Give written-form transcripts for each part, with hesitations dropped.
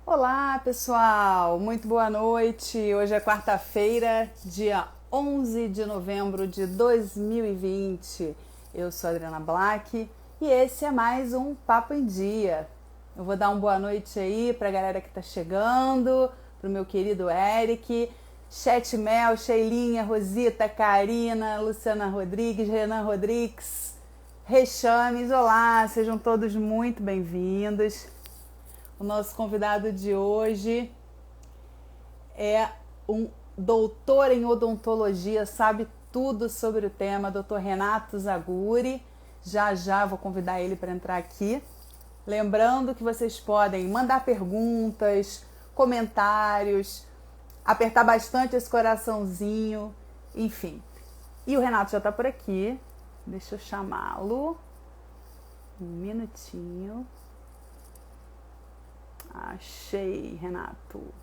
Olá, pessoal! Muito boa noite. Hoje é quarta-feira, dia 11 de novembro de 2020. Eu sou a Adriana Black e esse é mais um Papo em Dia. Eu vou dar uma boa noite aí pra galera que tá chegando, pro meu querido Eric, Chat Mel, Sheilinha, Rosita, Karina, Luciana Rodrigues, Renan Rodrigues, Rechames. Olá, sejam todos muito bem-vindos. O nosso convidado de hoje é um doutor em odontologia, sabe tudo sobre o tema, Dr. Renato Zaguri. Já já vou convidar ele para entrar aqui. Lembrando que vocês podem mandar perguntas, comentários, apertar bastante esse coraçãozinho, enfim. E o Renato já está por aqui. Deixa eu chamá-lo. Um minutinho. Achei, Renato.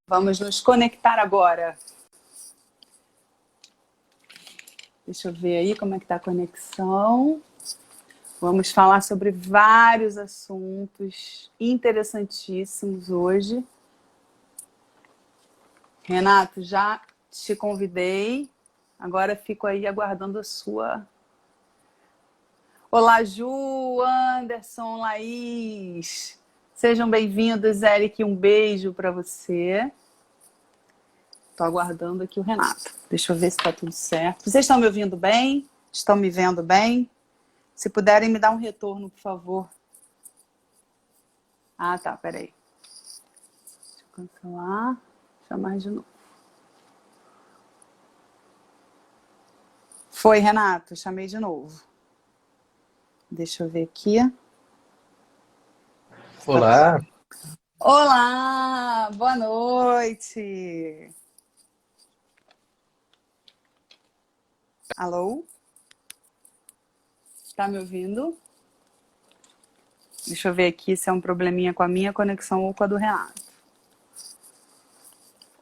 Vamos nos conectar agora. Deixa eu ver aí como é que tá a conexão. Vamos falar sobre vários assuntos interessantíssimos hoje. Renato, já te convidei. Agora fico aí aguardando a sua... Olá, Ju, Anderson, Laís. Sejam bem-vindos, Eric. Um beijo para você. Estou aguardando aqui o Renato. Deixa eu ver se está tudo certo. Vocês estão me ouvindo bem? Estão me vendo bem? Se puderem me dar um retorno, por favor. Ah, tá. Peraí. Deixa eu cancelar. Chamar de novo. Foi, Renato. Chamei de novo. Deixa eu ver aqui. Olá, Olá! Boa noite! Alô? Tá me ouvindo? Deixa eu ver aqui se é um probleminha com a minha conexão ou com a do Renato.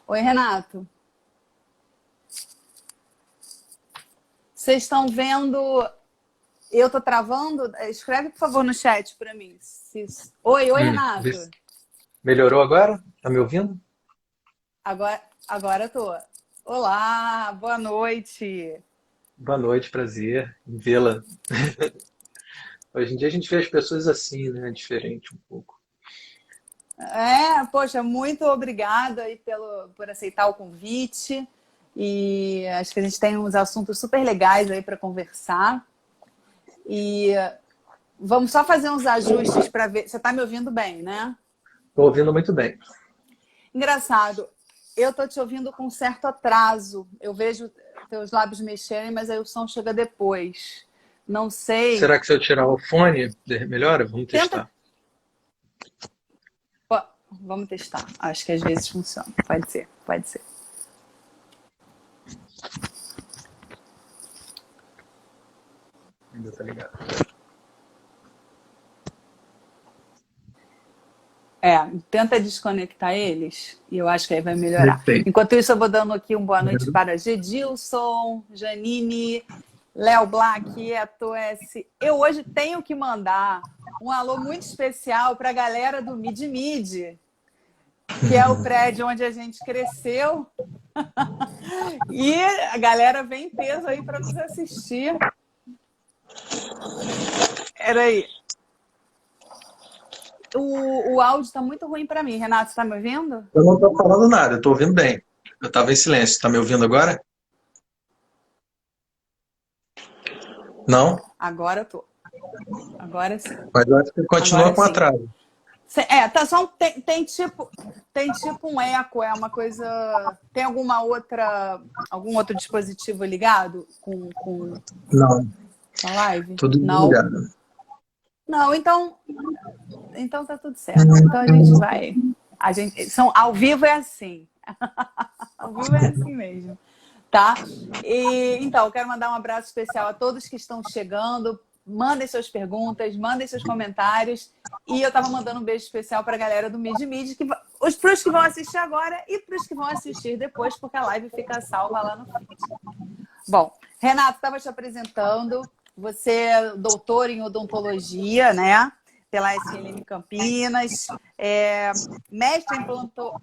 Oi, Renato. Vocês estão vendo... Eu tô travando? Escreve, por favor, no chat para mim. Oi, Renato. melhorou agora? Tá me ouvindo? Agora eu tô. Olá, boa noite. Boa noite, prazer em vê-la. Hoje em dia a gente vê as pessoas assim, né? Diferente um pouco. Poxa, muito obrigada aí por aceitar o convite. E acho que a gente tem uns assuntos super legais aí para conversar. E vamos só fazer uns ajustes para ver. Você está me ouvindo bem, né? Estou ouvindo muito bem. Engraçado. Eu tô te ouvindo com certo atraso. Eu vejo teus lábios mexerem, mas aí o som chega depois. Não sei. Será que se eu tirar o fone, melhora? Vamos Tenta. testar. Vamos testar. Acho que às vezes funciona. Pode ser, pode ser. Ainda tá ligado. Tenta desconectar eles e eu acho que aí vai melhorar. Perfeito. Enquanto isso, eu vou dando aqui uma boa noite para Gedilson, Janine, Léo Black, Eto S. Eu hoje tenho que mandar um alô muito especial para a galera do Mid Mid, que é o prédio onde a gente cresceu. E a galera vem em peso aí para nos assistir. Peraí. O áudio está muito ruim para mim. Renato, você está me ouvindo? Eu não estou falando nada, eu estou ouvindo bem. Eu estava em silêncio. Está me ouvindo agora? Não? Agora eu tô. Agora sim. Mas eu acho que continua Agora com sim. atraso. Tá só tem tipo um eco, é uma coisa. Tem algum outro dispositivo ligado com Não, a live? tudo Não. desligado. Não, então tá tudo certo. Então a gente vai. Ao vivo é assim. Ao vivo é assim mesmo. Tá? Então, eu quero mandar um abraço especial a todos que estão chegando. Mandem suas perguntas, mandem seus comentários. E eu estava mandando um beijo especial para a galera do Mid Mid, para os que vão assistir agora e para os que vão assistir depois, porque a live fica salva lá no feed. Bom, Renato, estava te apresentando. Você é doutor em odontologia, né? pela SLM Campinas, mestre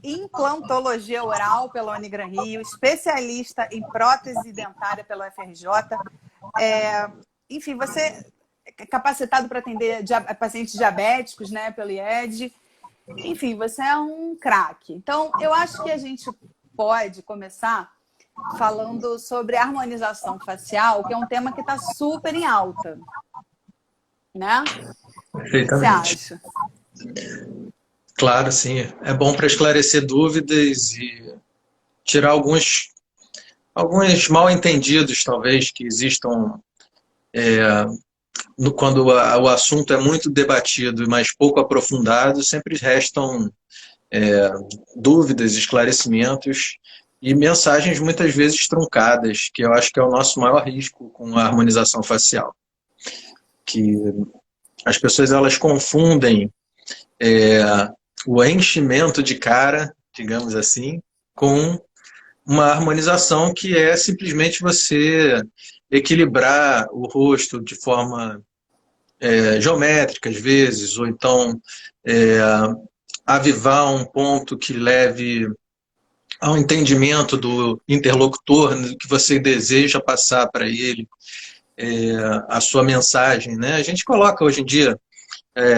em implantologia oral pela Unigran Rio, especialista em prótese dentária pela UFRJ. Enfim, você é capacitado para atender pacientes diabéticos, né, pelo IED. Enfim, você é um craque. Então, eu acho que a gente pode começar falando sobre harmonização facial, que é um tema que está super em alta, né? O que você Perfeitamente. acha? Claro, sim. É bom para esclarecer dúvidas e tirar alguns mal entendidos, talvez, que existam quando o assunto é muito debatido, mas pouco aprofundado, sempre restam dúvidas, esclarecimentos e mensagens muitas vezes truncadas, que eu acho que é o nosso maior risco com a harmonização facial. Que as pessoas elas confundem o enchimento de cara, digamos assim, com uma harmonização que é simplesmente você equilibrar o rosto de forma geométrica, às vezes, ou então avivar um ponto que leve ao entendimento do interlocutor que você deseja passar para ele a sua mensagem, né? A gente coloca hoje em dia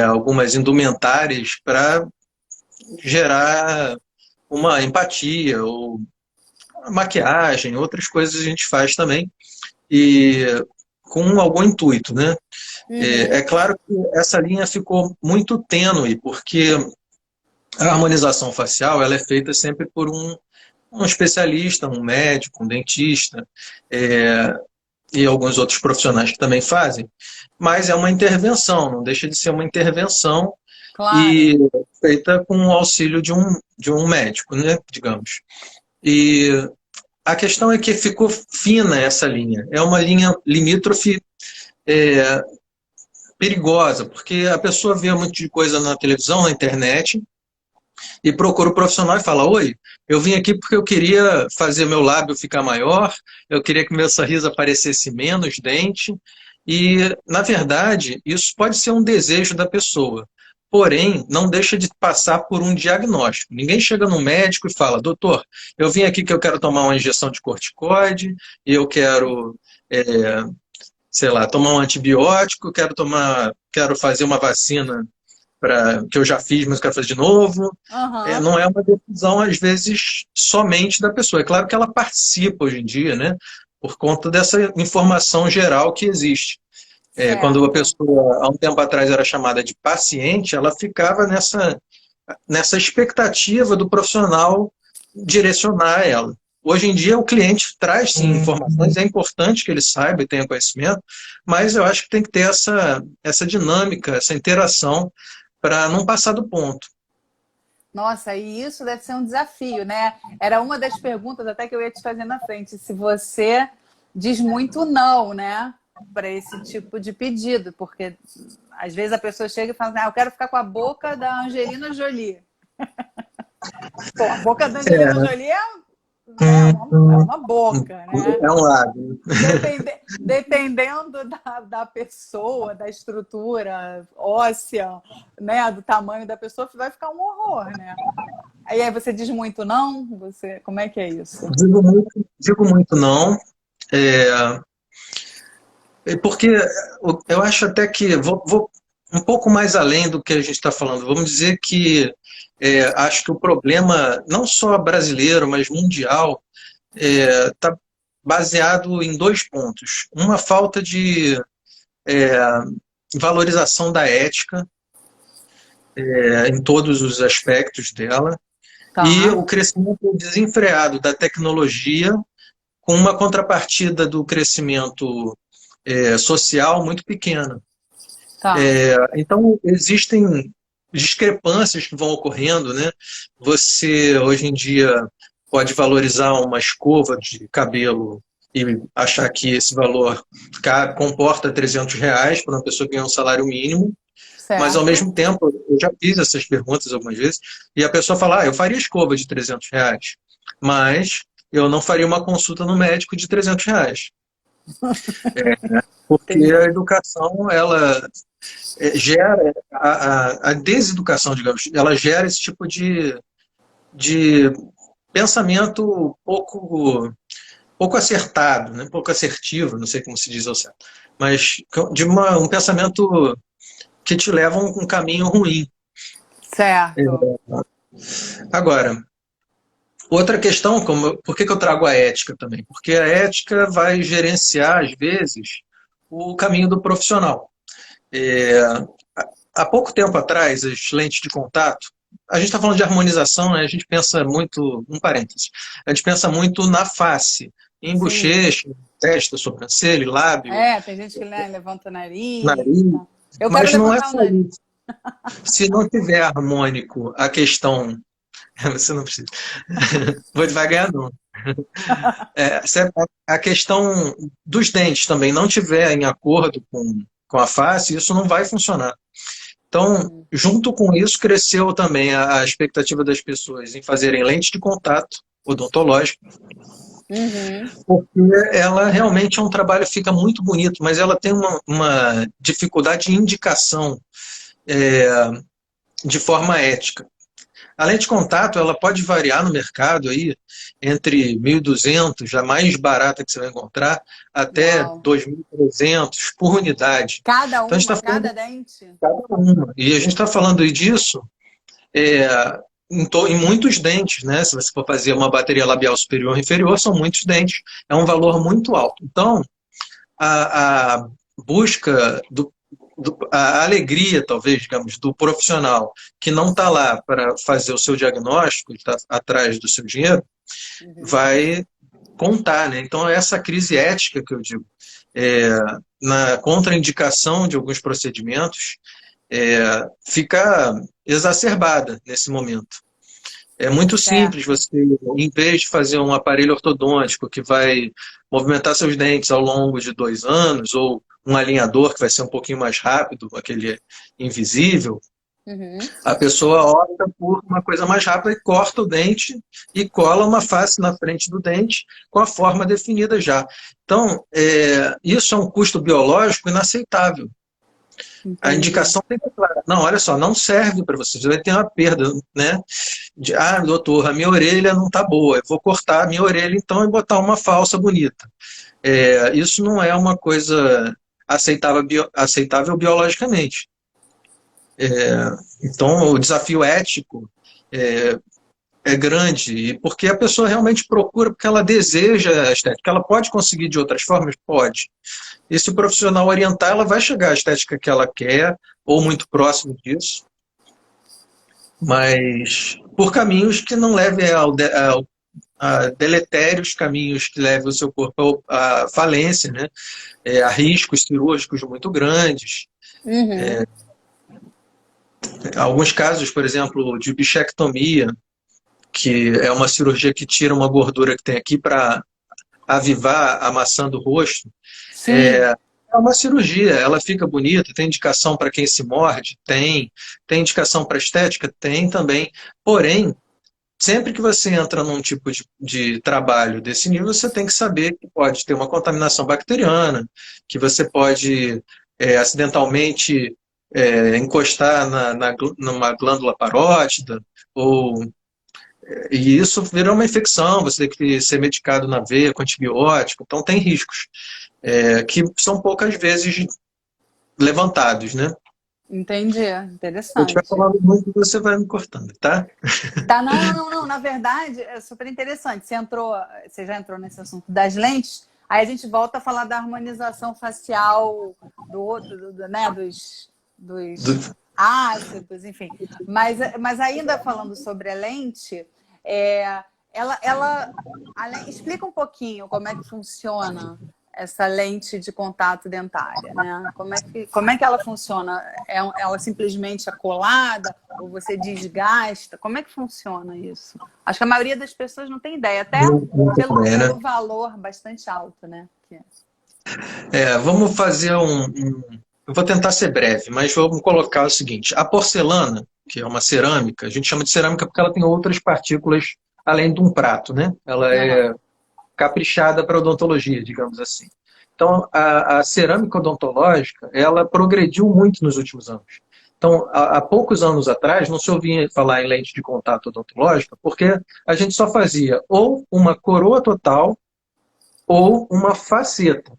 algumas indumentárias para gerar uma empatia ou maquiagem, outras coisas a gente faz também e com algum intuito, né? É claro que essa linha ficou muito tênue porque a harmonização facial ela é feita sempre por um especialista, um médico, um dentista e alguns outros profissionais que também fazem, mas é uma intervenção, não deixa de ser uma intervenção Claro. e feita com o auxílio de um médico, né, digamos. E a questão é que ficou fina essa linha, é uma linha limítrofe perigosa, porque a pessoa vê um monte de coisa na televisão, na internet, e procura o profissional e fala: oi, eu vim aqui porque eu queria fazer meu lábio ficar maior, eu queria que meu sorriso aparecesse menos dente, e, na verdade, isso pode ser um desejo da pessoa, porém, não deixa de passar por um diagnóstico. Ninguém chega no médico e fala: doutor, eu vim aqui que eu quero tomar uma injeção de corticoide, e eu quero, sei lá, tomar um antibiótico, quero fazer uma vacina que eu já fiz, mas quero fazer de novo. Uhum. Não é uma decisão, às vezes, somente da pessoa. É claro que ela participa hoje em dia, né? Por conta dessa informação geral que existe. Quando a Certo. pessoa, há um tempo atrás, era chamada de paciente, ela ficava nessa expectativa do profissional direcionar ela. Hoje em dia, o cliente traz, sim, informações, é importante que ele saiba e tenha conhecimento, mas eu acho que tem que ter essa dinâmica, essa interação, para não passar do ponto. Nossa, e isso deve ser um desafio, né? Era uma das perguntas até que eu ia te fazer na frente, se você diz muito não, né? Para esse tipo de pedido, porque às vezes a pessoa chega e fala assim, eu quero ficar com a boca da Angelina Jolie. Pô, a boca da Angelina Jolie é uma boca, né? É um lado. Dependendo da pessoa, da estrutura óssea, né, do tamanho da pessoa, vai ficar um horror, né? Aí você diz muito não? Como é que é isso? Digo muito não, porque eu acho até que vou um pouco mais além do que a gente está falando. Vamos dizer que acho que o problema, não só brasileiro, mas mundial, está baseado em dois pontos. Uma falta de valorização da ética em todos os aspectos dela, e Tá, o crescimento desenfreado da tecnologia com uma contrapartida do crescimento social muito pequena. tá. Então, existem discrepâncias que vão ocorrendo, né? Você, hoje em dia, pode valorizar uma escova de cabelo e achar que esse valor comporta R$ 300 para uma pessoa que ganha um salário mínimo, mas, ao Certo. mesmo tempo, eu já fiz essas perguntas algumas vezes, e a pessoa fala: eu faria escova de R$ 300, mas eu não faria uma consulta no médico de R$ 300. Porque a Entendi. educação, ela gera, a deseducação, digamos, ela gera esse tipo de pensamento pouco acertado, né? Pouco assertivo, não sei como se diz ao certo, mas de um pensamento que te leva a um caminho ruim. Certo. Agora, outra questão, por que eu trago a ética também? Porque a ética vai gerenciar, às vezes, o caminho do profissional. É, há pouco tempo atrás, as lentes de contato, a gente está falando de harmonização, né? A gente pensa muito, um parênteses, a gente pensa muito na face, em Sim. bochecha, testa, sobrancelha, lábio, É, tem gente que, né, levanta o nariz e nariz, tal. Eu quero mas não é levantar o só nariz. isso. Se não tiver harmônico a questão, você não precisa, vai ganhar não. Se a questão dos dentes também não tiver em acordo com a face, isso não vai funcionar. Então, Uhum. junto com isso, cresceu também a expectativa das pessoas em fazerem lente de contato odontológico, Uhum. porque ela realmente é um trabalho que fica muito bonito, mas ela tem uma dificuldade de indicação de forma ética. A lente de contato, ela pode variar no mercado aí entre 1.200, já mais barata que você vai encontrar, até Uau. 2.300 por unidade. Cada Então a gente uma, está falando cada de dente? cada uma. E a gente está falando disso é, em muitos dentes, né? Se você for fazer uma bateria labial superior e inferior, são muitos dentes. É um valor muito alto. Então, a busca a alegria, talvez, digamos, do profissional que não está lá para fazer o seu diagnóstico, está atrás do seu dinheiro, Uhum. vai contar, né? Então, essa crise ética que eu digo, é, na contraindicação de alguns procedimentos, fica exacerbada nesse momento. É muito simples Certo. você, em vez de fazer um aparelho ortodôntico que vai movimentar seus dentes ao longo de 2 anos, ou um alinhador que vai ser um pouquinho mais rápido, aquele invisível, Uhum. a pessoa opta por uma coisa mais rápida e corta o dente e cola uma face na frente do dente com a forma definida já. Então, isso é um custo biológico inaceitável. A Entendi. indicação tem que ser clara. Não, olha só, não serve para você. Você vai ter uma perda, né? Doutor, a minha orelha não está boa. Eu vou cortar a minha orelha então e botar uma falsa bonita. Isso não é uma coisa aceitável biologicamente. Então, o desafio ético é, é grande, e porque a pessoa realmente procura, porque ela deseja a estética. Ela pode conseguir de outras formas? Pode. E se o profissional orientar, ela vai chegar à estética que ela quer, ou muito próximo disso, mas por caminhos que não levem a deletérios, caminhos que levem o seu corpo à falência, né? A riscos cirúrgicos muito grandes. Uhum. Alguns casos, por exemplo, de bichectomia, que é uma cirurgia que tira uma gordura que tem aqui para avivar a maçã do rosto, Sim. é, é uma cirurgia, ela fica bonita, tem indicação para quem se morde? Tem indicação para estética? Tem também. Porém, sempre que você entra num tipo de trabalho desse nível, você tem que saber que pode ter uma contaminação bacteriana, que você pode acidentalmente encostar numa glândula parótida, e isso vira uma infecção, você tem que ser medicado na veia com antibiótico, então tem riscos, que são poucas vezes levantados, né? Entendi. Se eu estiver Interessante. falando muito, você vai me cortando, tá? Tá, não, não, não, não. Na verdade, é super interessante. Você já entrou nesse assunto das lentes, aí a gente volta a falar da harmonização facial do outro, né, dos Do- ácidos, enfim. Mas ainda falando sobre a lente, é, explica um pouquinho como é que funciona essa lente de contato dentária, né? Como é que ela funciona? Ela simplesmente é colada ou você desgasta? Como é que funciona isso? Acho que a maioria das pessoas não tem ideia, até Muito bem, né? pelo valor bastante alto, né? Vamos fazer eu vou tentar ser breve, mas vamos colocar o seguinte: a porcelana, que é uma cerâmica, a gente chama de cerâmica porque ela tem outras partículas além de um prato, né? Ela Aham. é caprichada para odontologia, digamos assim. Então, a cerâmica odontológica, ela progrediu muito nos últimos anos. Então, há poucos anos atrás, não se ouvia falar em lente de contato odontológica, porque a gente só fazia ou uma coroa total ou uma faceta,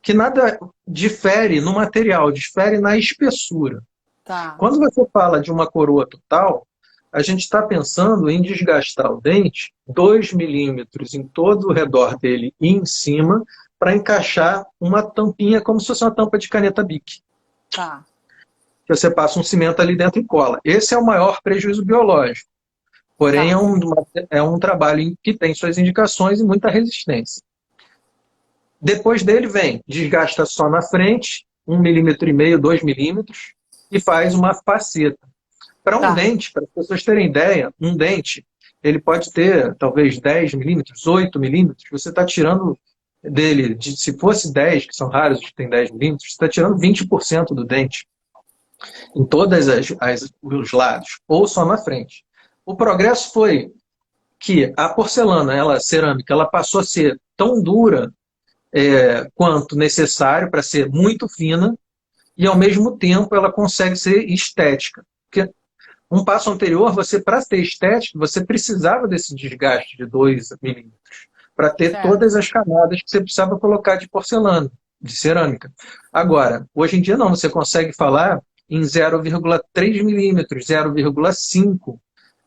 que nada difere no material, difere na espessura. Tá. Quando você fala de uma coroa total, a gente está pensando em desgastar o dente 2 milímetros em todo o redor dele e em cima, para encaixar uma tampinha, como se fosse uma tampa de caneta Bic. Tá. Você passa um cimento ali dentro e cola. Esse é o maior prejuízo biológico. Porém, Tá. é um trabalho que tem suas indicações e muita resistência. Depois dele vem, desgasta só na frente, 1,5 milímetro, 2 milímetros, e faz uma faceta. Para um Tá. dente, para as pessoas terem ideia, um dente, ele pode ter talvez 10 milímetros, 8 milímetros, você está tirando dele, se fosse 10, que são raros os que têm 10 milímetros, você está tirando 20% do dente, em todos os lados, ou só na frente. O progresso foi que a porcelana, a cerâmica, ela passou a ser tão dura quanto necessário para ser muito fina, e ao mesmo tempo ela consegue ser estética. Porque um passo anterior, para ter estética, você precisava desse desgaste de 2 milímetros, para ter Certo. todas as camadas que você precisava colocar de porcelana, de cerâmica. Agora, hoje em dia não, você consegue falar em 0,3 milímetros, 0,5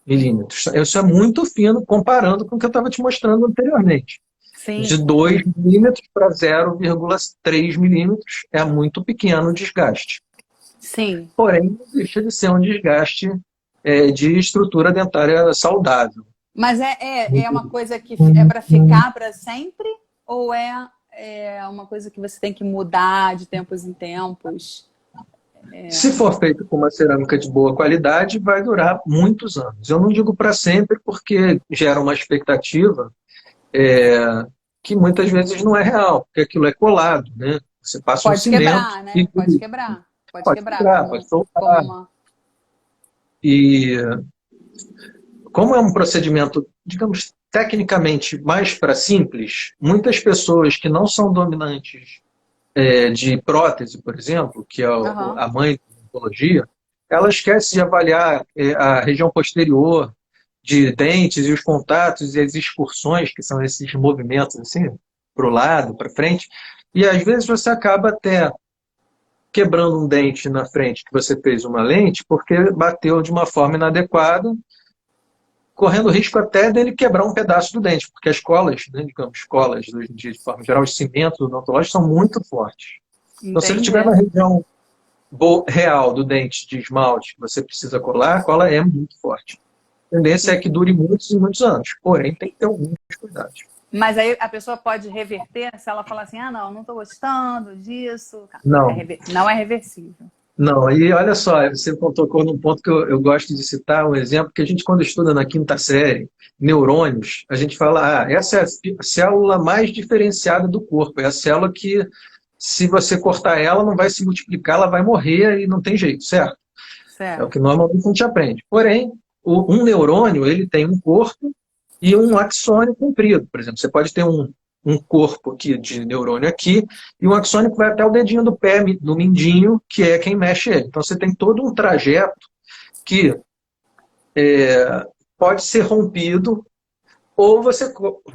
milímetros. Isso é muito fino comparando com o que eu estava te mostrando anteriormente. Sim. De 2 milímetros para 0,3 milímetros é muito pequeno o desgaste. Sim. Porém, não deixa de ser um desgaste de estrutura dentária saudável. Mas é uma coisa que é para ficar para sempre? Ou é uma coisa que você tem que mudar de tempos em tempos? Se for feito com uma cerâmica de boa qualidade, vai durar muitos anos. Eu não digo para sempre, porque gera uma expectativa que muitas vezes não é real, porque aquilo é colado, né? Você passa um cimento... Quebrar, né? Pode quebrar. Pode quebrar. Pode soltar. E como é um procedimento, digamos, tecnicamente mais para simples, muitas pessoas que não são dominantes de prótese, por exemplo, que é a mãe da odontologia, ela esquece de avaliar a região posterior de dentes e os contatos e as excursões, que são esses movimentos assim, para o lado, para frente, e às vezes você acaba até quebrando um dente na frente que você fez uma lente porque bateu de uma forma inadequada, correndo risco até dele quebrar um pedaço do dente, porque as colas, né, digamos, colas hoje em dia, de forma geral, os cimentos odontológicos são muito fortes. Entendi. Então, se ele tiver na região real do dente de esmalte que você precisa colar, a cola é muito forte. A tendência é que dure muitos e muitos anos, porém tem que ter alguns cuidados. Mas aí a pessoa pode reverter se ela falar assim, não estou gostando disso. Não. Não é reversível. Não, e olha só, você tocou num ponto que eu gosto de citar, um exemplo que a gente, quando estuda na quinta série, neurônios, a gente fala, essa é a célula mais diferenciada do corpo, é a célula que, se você cortar ela, não vai se multiplicar, ela vai morrer e não tem jeito, certo? Certo. É o que normalmente a gente aprende. Porém, um neurônio, ele tem um corpo e um axônio comprido. Por exemplo, você pode ter um corpo aqui de neurônio aqui, e um axônio que vai até o dedinho do pé, do mindinho, que é quem mexe ele. Então você tem todo um trajeto que pode ser rompido, ou você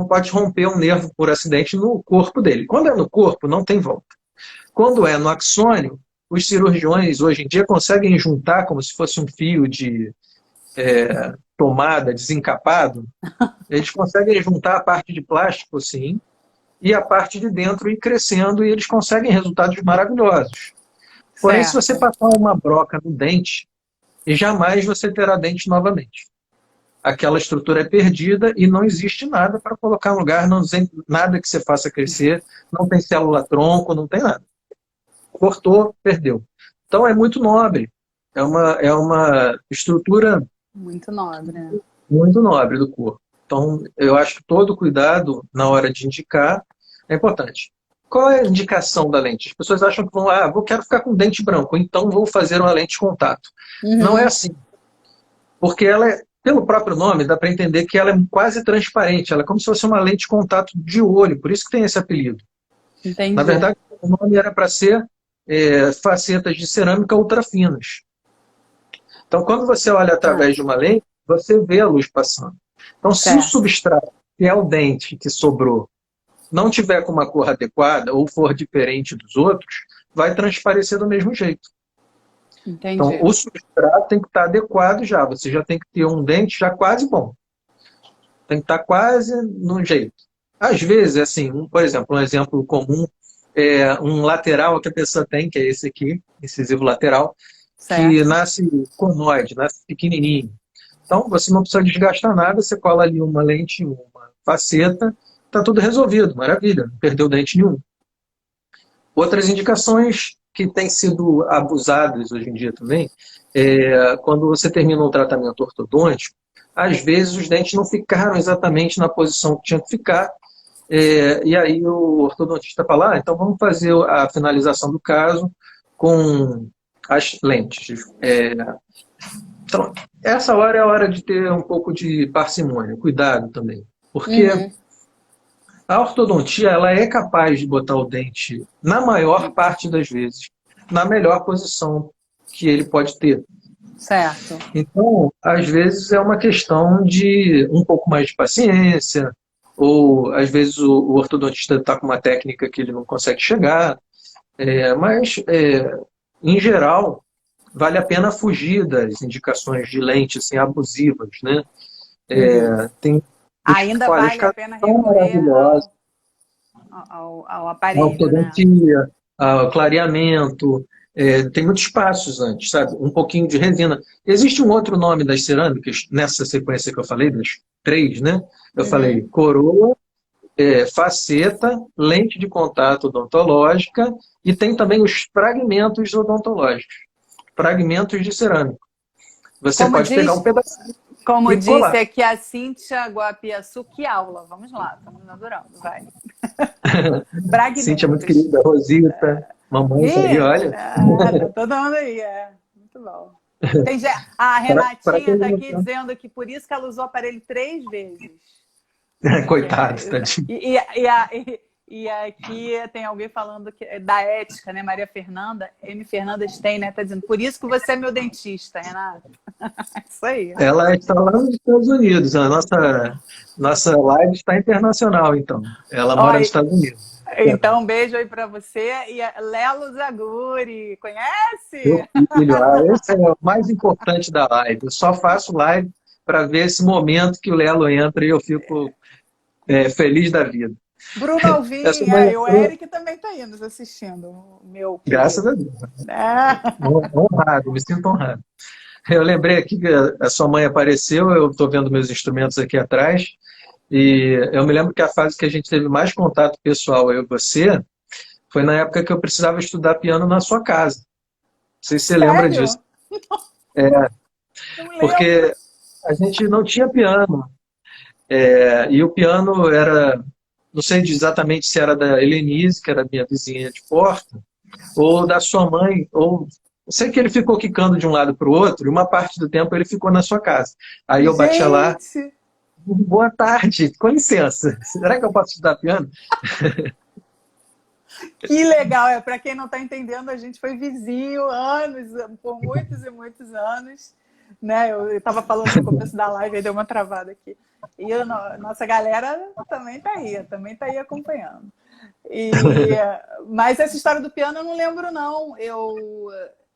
pode romper um nervo por acidente no corpo dele. Quando é no corpo, não tem volta. Quando é no axônio, os cirurgiões hoje em dia conseguem juntar como se fosse um fio de tomada desencapado. Eles conseguem juntar a parte de plástico assim, e a parte de dentro ir crescendo, e eles conseguem resultados maravilhosos. Porém, se você passar uma broca no dente, jamais você terá dente novamente. Aquela estrutura é perdida e não existe nada para colocar no lugar, não tem nada que você faça crescer, não tem célula-tronco, não tem nada. Cortou, perdeu. Então é muito nobre. É uma estrutura muito nobre, né? Muito nobre do corpo. Então, eu acho que todo cuidado na hora de indicar é importante. Qual é a indicação da lente? As pessoas acham que quero ficar com dente branco, então vou fazer uma lente de contato. Não é assim. Porque ela pelo próprio nome, dá para entender que ela é quase transparente. Ela é como se fosse uma lente de contato de olho, por isso que tem esse apelido. Entendi. Na verdade, o nome era para ser facetas de cerâmica ultra finas. Então, quando você olha através de uma lente, você vê a luz passando. Então, se o Certo. substrato, que é o dente que sobrou, não tiver com uma cor adequada ou for diferente dos outros, vai transparecer do mesmo jeito. Então, Entendi. o substrato tem que estar adequado já. Você já tem que ter um dente já quase bom. Tem que estar quase no jeito. Às vezes, assim, por exemplo, um exemplo comum é um lateral que a pessoa tem, que é esse aqui, incisivo lateral, que Certo. nasce conoide, nasce pequenininho. Então, você não precisa desgastar nada, você cola ali uma lente, uma faceta, está tudo resolvido, maravilha, não perdeu dente nenhum. Outras indicações que têm sido abusadas hoje em dia também, quando você termina um tratamento ortodôntico, às vezes os dentes não ficaram exatamente na posição que tinha que ficar, e aí o ortodontista fala, então vamos fazer a finalização do caso com as lentes. Então, essa hora é a hora de ter um pouco de parcimônia, cuidado também. Porque Uhum. a ortodontia ela é capaz de botar o dente, na maior parte das vezes, na melhor posição que ele pode ter. Certo. Então, às vezes é uma questão de um pouco mais de paciência, ou às vezes o ortodontista está com uma técnica que ele não consegue chegar, mas, em geral, vale a pena fugir das indicações de lente assim, abusivas, né? Uhum. Tem, Ainda olha, os vale a casos pena são recorrer maravilhosos, ao a aparelho, né? ortodontia, o clareamento, tem muitos passos antes, sabe? Um pouquinho de resina. Existe um outro nome das cerâmicas, nessa sequência que eu falei, das três, né? Eu Uhum. falei coroa, faceta, lente de contato odontológica e tem também os fragmentos odontológicos, fragmentos de cerâmica. Você Como pode pegar diz, um pedacinho como e disse colar. aqui a Cíntia Guapiaçu, que aula. Vamos lá, estamos adorando, vai. Cíntia, muito Fragmentos. querida, Rosita, mamãe tá aí, Ih, olha. tá todo mundo aí, muito bom. A Para Renatinha quem está não aqui dizendo que por isso que ela usou o aparelho 3 vezes. coitado, tadinho. E aqui tem alguém falando da ética, né? Maria Fernanda, M. Fernanda Stein, né? Tá dizendo, por isso que você é meu dentista, Renato. Isso aí. Ela está lá nos Estados Unidos. A nossa live está internacional, então. Ela Ó, mora nos Estados Unidos. então, um beijo aí para você. E a Lelo Zaguri, Meu conhece? filho, esse é o mais importante da live. Eu só faço live para ver esse momento que o Lelo entra e eu fico feliz da vida. Bruno Essa Alvim, mãe e o entrou, Eric também está aí nos assistindo, meu graças querido. a Deus. É. Honrado, me sinto honrado. Eu lembrei aqui que a sua mãe apareceu, eu estou vendo meus instrumentos aqui atrás, e eu me lembro que a fase que a gente teve mais contato pessoal, eu e você, foi na época que eu precisava estudar piano na sua casa. Não sei se você lembra disso. Sério? Não lembro. Porque a gente não tinha piano. E o piano era, não sei exatamente se era da Helenise, que era minha vizinha de porta, ou da sua mãe, ou. Eu sei que ele ficou quicando de um lado para o outro, e uma parte do tempo ele ficou na sua casa. Aí eu batia lá, Gente, boa tarde, com licença, será que eu posso estudar piano? que legal. Para quem não está entendendo, a gente foi vizinho anos, por muitos e muitos anos. Né? Eu estava falando no começo da live, aí deu uma travada aqui. E nossa galera também tá aí acompanhando. Mas essa história do piano eu não lembro, não.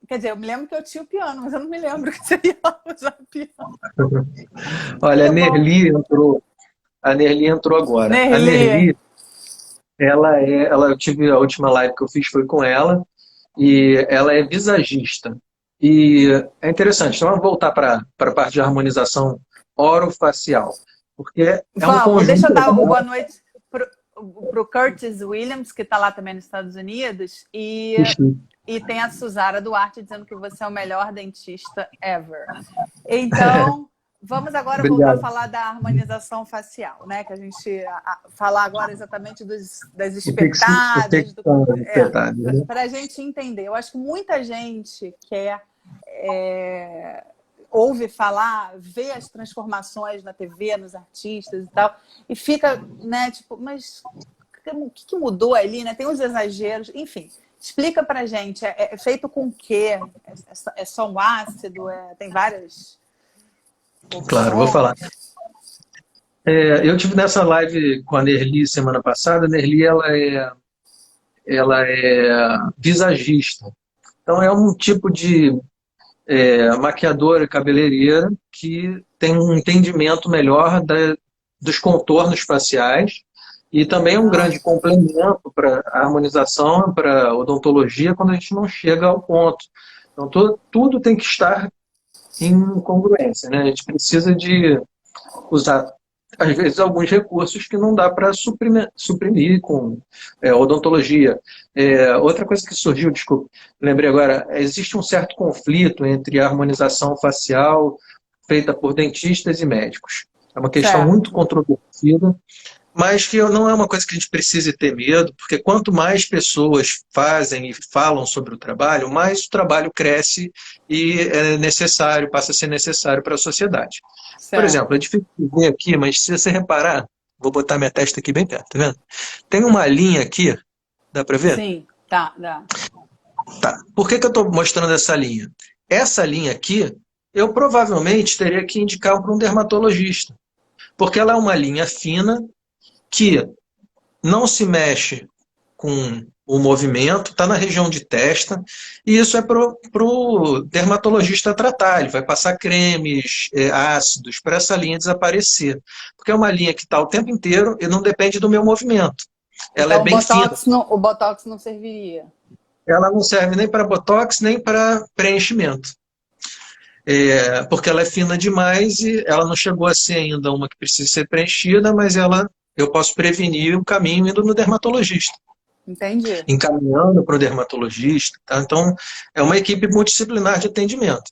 Quer dizer, eu me lembro que eu tinha o piano, mas eu não me lembro que você ia usar piano. Olha, Que bom. A Nerli entrou agora. A Nerli. Nerli, eu tive a última live que eu fiz foi com ela, e ela é visagista. E é interessante, então vamos voltar para a parte de harmonização orofacial, porque é um Vamos, deixa eu conjunto. dar o boa noite pro Curtis Williams, que está lá também nos Estados Unidos, e tem a Suzara Duarte dizendo que você é o melhor dentista ever. Então, vamos agora voltar a Obrigado. falar da harmonização facial, né? Que a gente falar agora exatamente das O que espetadas, são as espetadas, né? para a gente entender. Eu acho que muita gente quer ouve falar, vê as transformações na TV, nos artistas e tal, e fica, né, tipo, mas que mudou ali, né? Tem uns exageros, enfim. Explica pra gente, é feito com o quê? É só um ácido? Tem várias Claro, vou falar. opções? Eu tive nessa live com a Nerli semana passada. A Nerli, ela é visagista. Então, é um tipo de maquiadora e cabeleireira que tem um entendimento melhor dos contornos faciais e também é um grande complemento para a harmonização, para a odontologia, quando a gente não chega ao ponto. Então, tudo tem que estar em congruência, né? A gente precisa de usar, às vezes, alguns recursos que não dá para suprimir com odontologia. Outra coisa que surgiu, desculpa, lembrei agora, existe um certo conflito entre a harmonização facial feita por dentistas e médicos. É uma questão Certo. muito controvertida, mas que não é uma coisa que a gente precise ter medo, porque quanto mais pessoas fazem e falam sobre o trabalho, mais o trabalho cresce e é necessário, passa a ser necessário para a sociedade. Por Certo. exemplo, é difícil de ver aqui, mas se você reparar, vou botar minha testa aqui bem perto, tá vendo? Tem uma linha aqui, dá para ver? Sim, tá, dá. Tá. Por que eu estou mostrando essa linha? Essa linha aqui, eu provavelmente teria que indicar para um dermatologista, porque ela é uma linha fina que não se mexe com o movimento, está na região de testa, e isso é para o dermatologista tratar. Ele vai passar cremes, ácidos, para essa linha desaparecer. Porque é uma linha que está o tempo inteiro e não depende do meu movimento. Ela é Então bem fina. o botox não serviria. Ela não serve nem para botox, nem para preenchimento. Porque ela é fina demais e ela não chegou a ser ainda uma que precisa ser preenchida, mas eu posso prevenir o caminho indo no dermatologista. Entendi. Encaminhando para o dermatologista. Tá? Então, é uma equipe multidisciplinar de atendimento.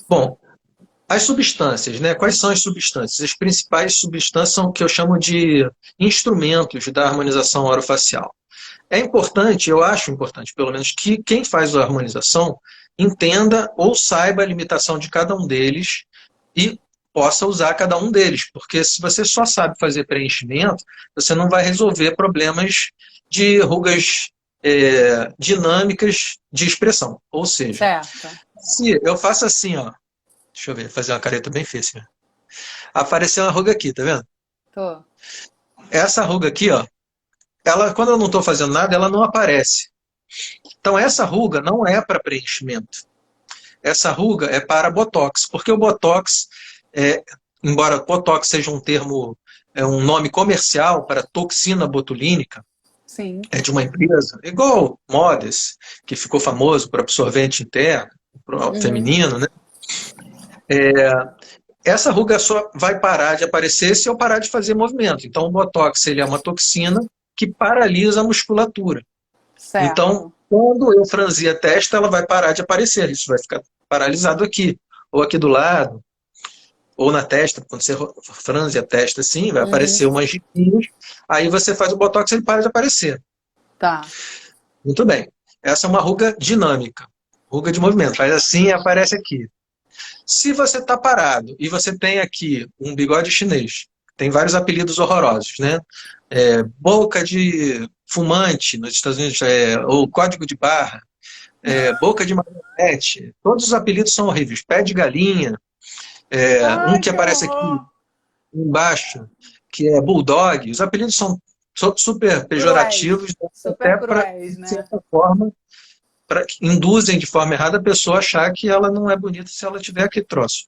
Bom, as substâncias, né? Quais são as substâncias? As principais substâncias são o que eu chamo de instrumentos da harmonização orofacial. É importante, eu acho importante, pelo menos, que quem faz a harmonização entenda ou saiba a limitação de cada um deles e possa usar cada um deles, porque se você só sabe fazer preenchimento, você não vai resolver problemas de rugas dinâmicas de expressão. Ou seja, Certo. se eu faço assim, ó, deixa eu ver, fazer uma careta bem feia assim, apareceu uma ruga aqui, tá vendo? Tô. Essa ruga aqui, ó, quando eu não estou fazendo nada, ela não aparece. Então essa ruga não é para preenchimento. Essa ruga é para botox, porque o botox, embora botox seja um termo, um nome comercial para toxina botulínica, Sim. é de uma empresa, igual Modess, que ficou famoso por absorvente interno, feminino, né? Essa ruga só vai parar de aparecer se eu parar de fazer movimento. Então o botox ele é uma toxina que paralisa a musculatura. Certo. Então, quando eu franzir a testa, ela vai parar de aparecer. Isso vai ficar paralisado aqui, ou aqui do lado, ou na testa. Quando você franze a testa assim, vai aparecer umas riquinhas. Aí você faz o botox e ele para de aparecer. Tá. Muito bem. Essa é uma ruga dinâmica. Ruga de movimento. Faz assim e aparece aqui. Se você está parado e você tem aqui um bigode chinês, tem vários apelidos horrorosos, né? Boca de fumante nos Estados Unidos, ou código de barra, boca de marionete, todos os apelidos são horríveis. Pé de galinha, um que aparece aqui embaixo, que é bulldog. Os apelidos são super pejorativos, Super até para, cruéis, de né? certa forma, induzem de forma errada a pessoa a achar que ela não é bonita se ela tiver aquele troço.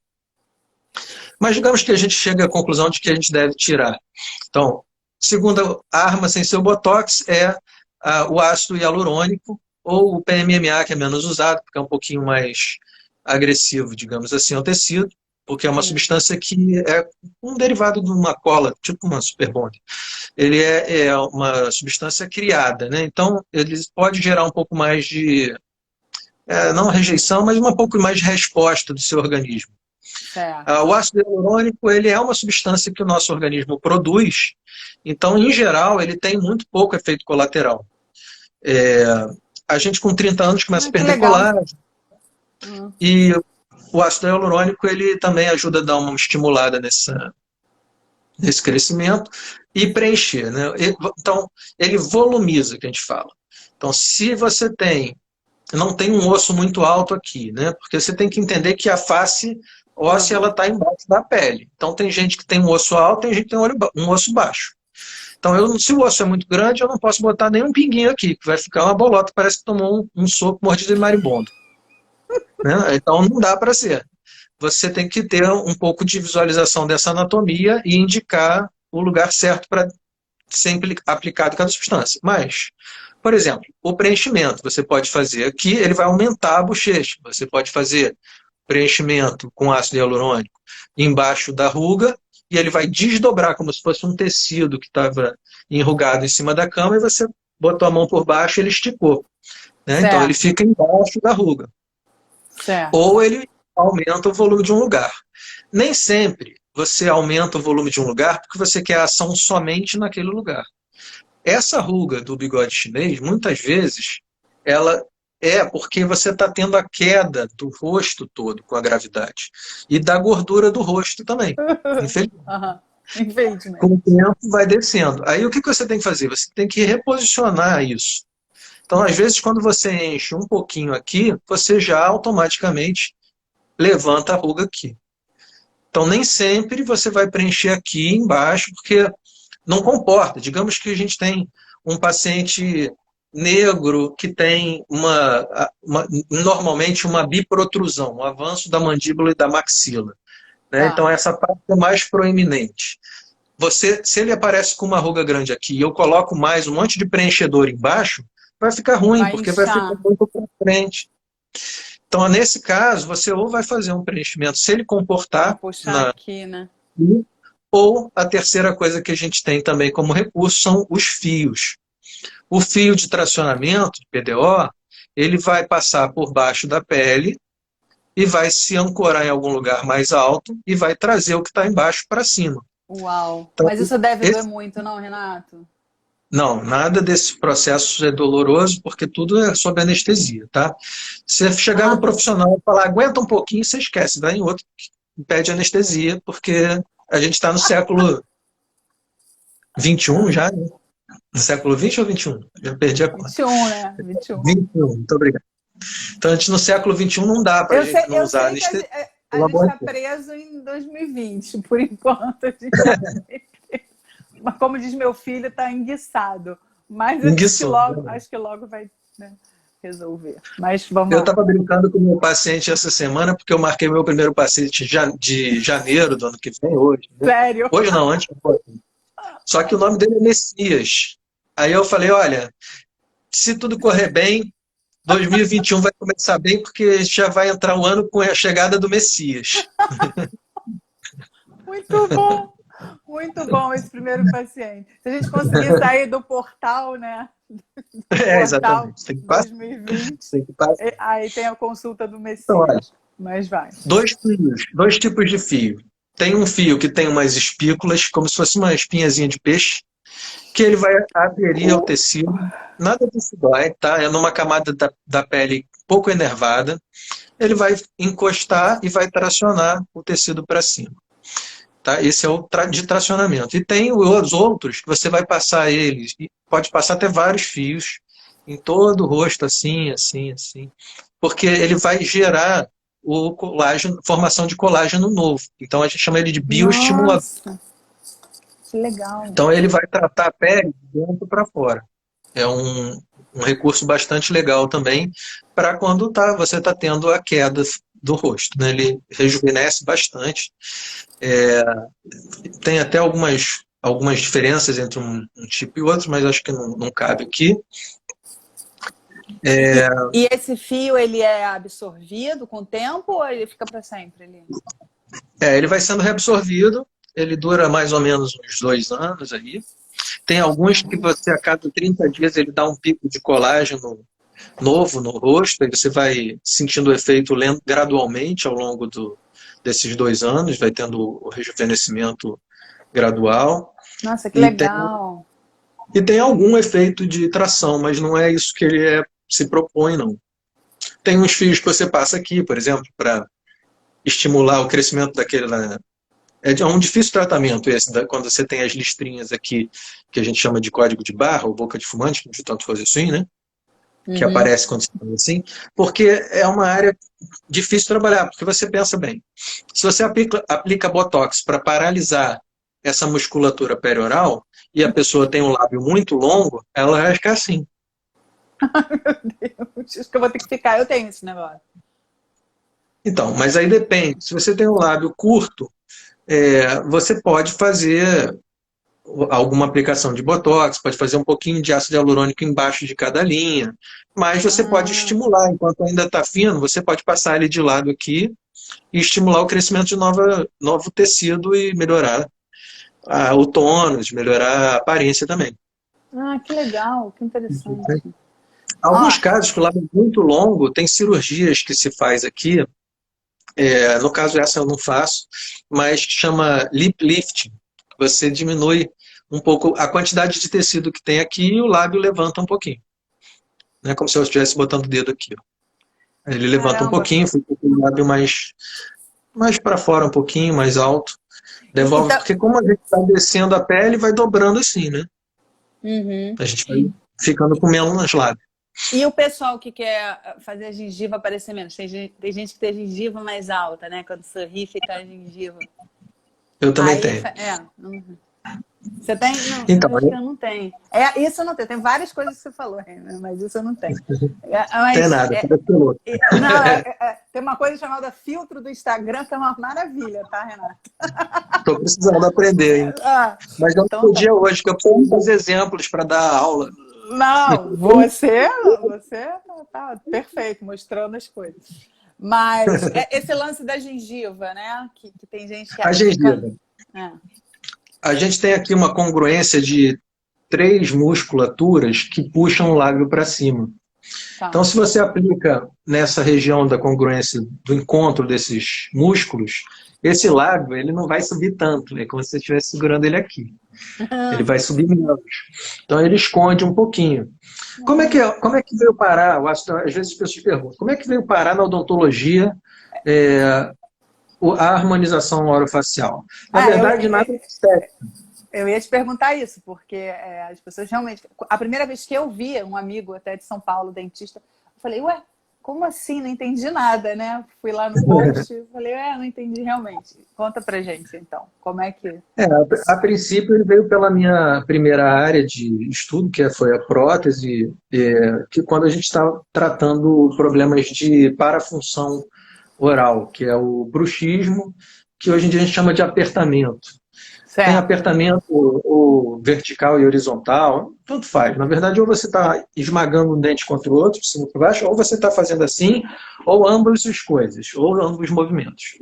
Mas digamos que a gente chega à conclusão de que a gente deve tirar. Então, segunda arma sem ser o botox é o ácido hialurônico ou o PMMA, que é menos usado, porque é um pouquinho mais agressivo, digamos assim, ao tecido, porque é uma substância que é um derivado de uma cola, tipo uma super bond. Ele é uma substância criada, né? Então ele pode gerar um pouco mais de, não rejeição, mas um pouco mais de resposta do seu organismo. Certo. O ácido hialurônico ele é uma substância que o nosso organismo produz, então, em geral, ele tem muito pouco efeito colateral. A gente, com 30 anos, começa a perder colágeno. E o ácido hialurônico ele também ajuda a dar uma estimulada nesse crescimento. e preencher, né? Então, ele volumiza, que a gente fala. Então, se você não tem um osso muito alto aqui, né? Porque você tem que entender que a face óssea ela está embaixo da pele. Então, tem gente que tem um osso alto, tem gente que tem um osso baixo. Então, se o osso é muito grande, eu não posso botar nenhum pinguinho aqui, que vai ficar uma bolota, parece que tomou um soco mordido de marimbondo. Né? Então, não dá para ser. Você tem que ter um pouco de visualização dessa anatomia e indicar o lugar certo para ser aplicado cada substância. Mas, por exemplo, o preenchimento, você pode fazer aqui, ele vai aumentar a bochecha. Você pode fazer preenchimento com ácido hialurônico embaixo da ruga e ele vai desdobrar como se fosse um tecido que estava enrugado em cima da cama e você botou a mão por baixo e ele esticou. Né? Então ele fica embaixo da ruga. Certo. Ou ele aumenta o volume de um lugar. Nem sempre você aumenta o volume de um lugar porque você quer ação somente naquele lugar. Essa ruga do bigode chinês, muitas vezes, ela é porque você está tendo a queda do rosto todo com a gravidade. E da gordura do rosto também. Infelizmente. Com o tempo vai descendo. Aí o que você tem que fazer? Você tem que reposicionar isso. Então, às vezes, quando você enche um pouquinho aqui, você já automaticamente levanta a ruga aqui. Então, nem sempre você vai preencher aqui embaixo, porque não comporta. Digamos que a gente tem um paciente negro que tem normalmente uma biprotrusão, um avanço da mandíbula e da maxila. Né? Então, essa parte é mais proeminente. Se ele aparece com uma ruga grande aqui e eu coloco mais um monte de preenchedor embaixo, vai ficar ruim, porque vai ficar muito para frente. Então, nesse caso, você ou vai fazer um preenchimento, se ele comportar... Puxar aqui, né? Ou a terceira coisa que a gente tem também como recurso são os fios. O fio de tracionamento, PDO, ele vai passar por baixo da pele e vai se ancorar em algum lugar mais alto e vai trazer o que está embaixo para cima. Uau! Então, mas isso deve doer muito, não, Renato? Não, nada desse processo é doloroso, porque tudo é sob anestesia, tá? Se você chegar no profissional e falar, aguenta um pouquinho, você esquece, vai em outro que pede anestesia, porque a gente está no século XXI já, né? No século XX ou XXI? Já perdi a conta. 21, né? 21. 21, muito obrigado. Então, no século XXI não dá para a gente não usar anestesia. A gente está preso em 2020, por enquanto. Mas como diz meu filho, está enguiçado. Mas acho que logo vai, né, resolver. Mas vamos lá. Eu estava brincando com o meu paciente essa semana, porque eu marquei meu primeiro paciente de janeiro do ano que vem, hoje. Né? Sério? Hoje não, antes. Só que o nome dele é Messias. Aí eu falei, olha, se tudo correr bem, 2021 vai começar bem, porque já vai entrar o ano com a chegada do Messias. Muito bom! Muito bom esse primeiro paciente. Se a gente conseguir sair do portal, né? Exatamente. Tem que passar. 2020. Tem que passar. Aí tem a consulta do Messias. Então, olha, mas vai. Dois tipos de fio. Tem um fio que tem umas espículas, como se fosse uma espinhazinha de peixe, que ele vai aderir ao tecido. Nada disso dói, tá? É numa camada da pele pouco enervada. Ele vai encostar e vai tracionar o tecido para cima. Tá? Esse é o de tracionamento. E tem os outros que você vai passar eles, e pode passar até vários fios, em todo o rosto, assim, assim, assim. Porque ele vai gerar o colágeno, formação de colágeno novo. Então a gente chama ele de bioestimulador. Nossa, que legal. Então ele vai tratar a pele de dentro para fora. É um recurso bastante legal também para quando você está tendo a queda do rosto. Né? Ele rejuvenesce bastante. Tem até algumas diferenças entre um tipo e outro, mas acho que não cabe aqui. E esse fio, ele é absorvido com o tempo ou ele fica para sempre? Ele vai sendo reabsorvido, ele dura mais ou menos uns 2 anos aí. Tem alguns que você, a cada 30 dias, ele dá um pico de colágeno novo no rosto, e você vai sentindo o efeito gradualmente ao longo desses 2 anos, vai tendo o rejuvenescimento gradual. Nossa, que legal! E tem algum efeito de tração, mas não é isso que ele se propõe, não. Tem uns fios que você passa aqui, por exemplo, para estimular o crescimento daquela É um difícil tratamento esse, quando você tem as listrinhas aqui, que a gente chama de código de barra, ou boca de fumante, de tanto fazer assim, né? Que Uhum. aparece quando você faz assim, porque é uma área difícil de trabalhar, porque você pensa bem, se você aplica Botox para paralisar essa musculatura perioral, e a pessoa tem um lábio muito longo, ela vai ficar assim. Meu Deus, acho que eu vou ter que ficar. Eu tenho esse negócio. Então, mas aí depende. Se você tem um lábio curto, você pode fazer alguma aplicação de Botox, pode fazer um pouquinho de ácido hialurônico embaixo de cada linha, mas você pode Ah, estimular, enquanto ainda está fino, você pode passar ele de lado aqui e estimular o crescimento de novo tecido e melhorar o tônus, melhorar a aparência também. que legal, que interessante. Alguns Ó, casos que o lábio é muito longo, tem cirurgias que se faz aqui, no caso essa eu não faço, mas chama lip lifting. Você diminui um pouco a quantidade de tecido que tem aqui e o lábio levanta um pouquinho. Né? Como se eu estivesse botando o dedo aqui. Ó. Ele levanta um caramba. pouquinho, fica com o lábio mais para fora um pouquinho, mais alto. Devolve, Então, porque como a gente está descendo a pele, vai dobrando assim, né? uhum. A gente vai ficando com menos lábio. E o pessoal que quer fazer a gengiva aparecer menos? Tem gente que tem a gengiva mais alta, né? Quando sorri, fica a gengiva. Eu também Aí, tenho. uhum. Você tem? Não, Então, eu acho que eu não tenho. Isso eu não tenho. Tem várias coisas que você falou, Renan, mas isso eu não tenho. tem Mas, nada, parece piloto. não, tem uma coisa chamada filtro do Instagram, que é uma maravilha, tá, Renata? Estou precisando aprender, hein? Mas eu não Então tá. podia hoje, que eu tenho uns exemplos para dar aula. Não, você tá perfeito, mostrando as coisas. Mas esse lance da gengiva, né? Que tem gente que A acha que fica. gengiva. A gente tem aqui uma congruência de 3 musculaturas que puxam o lábio para cima. Tá. Então, se você aplica nessa região da congruência do encontro desses músculos, esse lábio ele não vai subir tanto, é como se você estivesse segurando ele aqui. Ele vai subir menos. Então, ele esconde um pouquinho. Como é que veio parar? Às vezes as pessoas perguntam, como é que veio parar na odontologia a harmonização orofacial? Na verdade, nada é estético. Eu ia te perguntar isso, porque as pessoas realmente. A primeira vez que eu vi um amigo até de São Paulo, dentista, eu falei, ué, como assim? Não entendi nada, né? Fui lá no post, falei, não entendi realmente. Conta pra gente, então, como é que. A princípio, ele veio pela minha primeira área de estudo, que foi a prótese, que quando a gente estava tratando problemas de parafunção oral, que é o bruxismo, que hoje em dia a gente chama de apertamento. Tem Certo. apertamento ou vertical e horizontal, tanto faz. Na verdade, ou você está esmagando um dente contra o outro, de cima para baixo, ou você está fazendo assim, ou ambas as coisas, ou ambos os movimentos.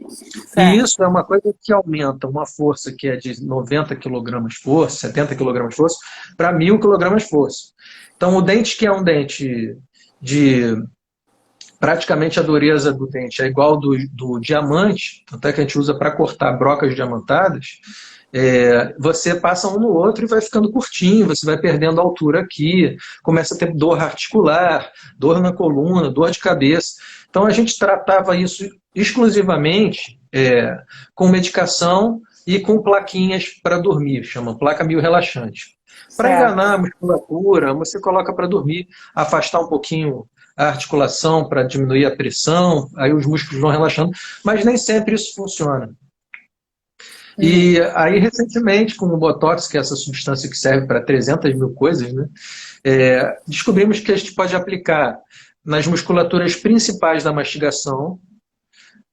Certo. E isso é uma coisa que aumenta uma força que é de 90 kg força, 70 kg força, para 1000 kg força. Então, o dente que é um dente de praticamente a dureza do dente é igual do diamante, até que a gente usa para cortar brocas diamantadas, você passa um no outro e vai ficando curtinho, você vai perdendo altura aqui, começa a ter dor articular, dor na coluna, dor de cabeça. Então a gente tratava isso exclusivamente com medicação e com plaquinhas para dormir, chama placa miorrelaxante. Para enganar a musculatura, você coloca para dormir, afastar um pouquinho a articulação para diminuir a pressão, aí os músculos vão relaxando, mas nem sempre isso funciona. E aí, recentemente, com o Botox, que é essa substância que serve para 300 mil coisas, né, descobrimos que a gente pode aplicar nas musculaturas principais da mastigação,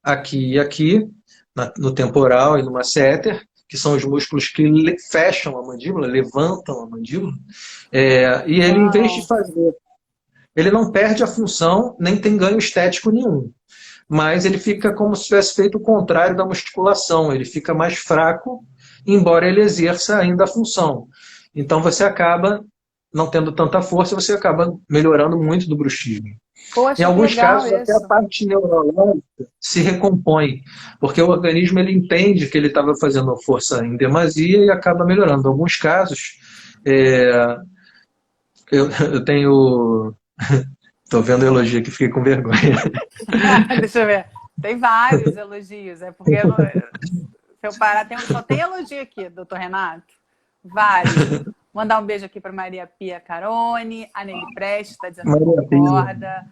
aqui e aqui, no temporal e no masseter, que são os músculos que fecham a mandíbula, levantam a mandíbula, e ele, em vez de fazer, ele não perde a função, nem tem ganho estético nenhum. Mas ele fica como se tivesse feito o contrário da musculação, ele fica mais fraco, embora ele exerça ainda a função. Então você acaba não tendo tanta força, você acaba melhorando muito do bruxismo. Poxa, em alguns casos, isso. até a parte neurológica se recompõe, porque o organismo ele entende que ele estava fazendo força em demasia e acaba melhorando. Em alguns casos, eu tenho... Estou vendo elogio aqui, fiquei com vergonha. Deixa eu ver. Tem vários elogios, porque Se eu parar, só tem elogio aqui, doutor Renato. Vários. Mandar um beijo aqui para Maria Pia Carone, a Nelly Prestes está dizendo que Maria Pia. concorda,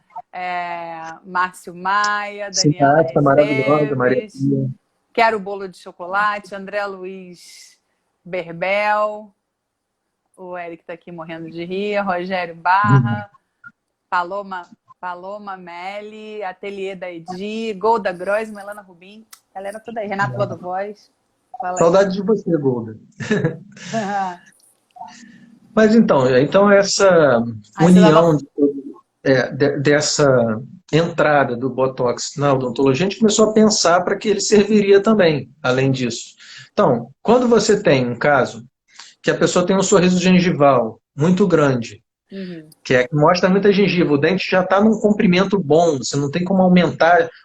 Márcio Maia, Daniela Simpática, maravilhosa, Maria Esteves, Pia. Quero Bolo de Chocolate, André Luiz Berbel, o Eric está aqui morrendo de rir, Rogério Barra, Paloma Melli, Ateliê da Edi, Golda Gross, Melana Rubim, galera toda aí, Renato Lodovoz. Saudade de você, Golda. Mas então essa união dessa entrada do Botox na odontologia, a gente começou a pensar para que ele serviria também, além disso. Então, quando você tem um caso que a pessoa tem um sorriso gengival muito grande, que mostra muita gengiva, o dente já está num comprimento bom, você não tem como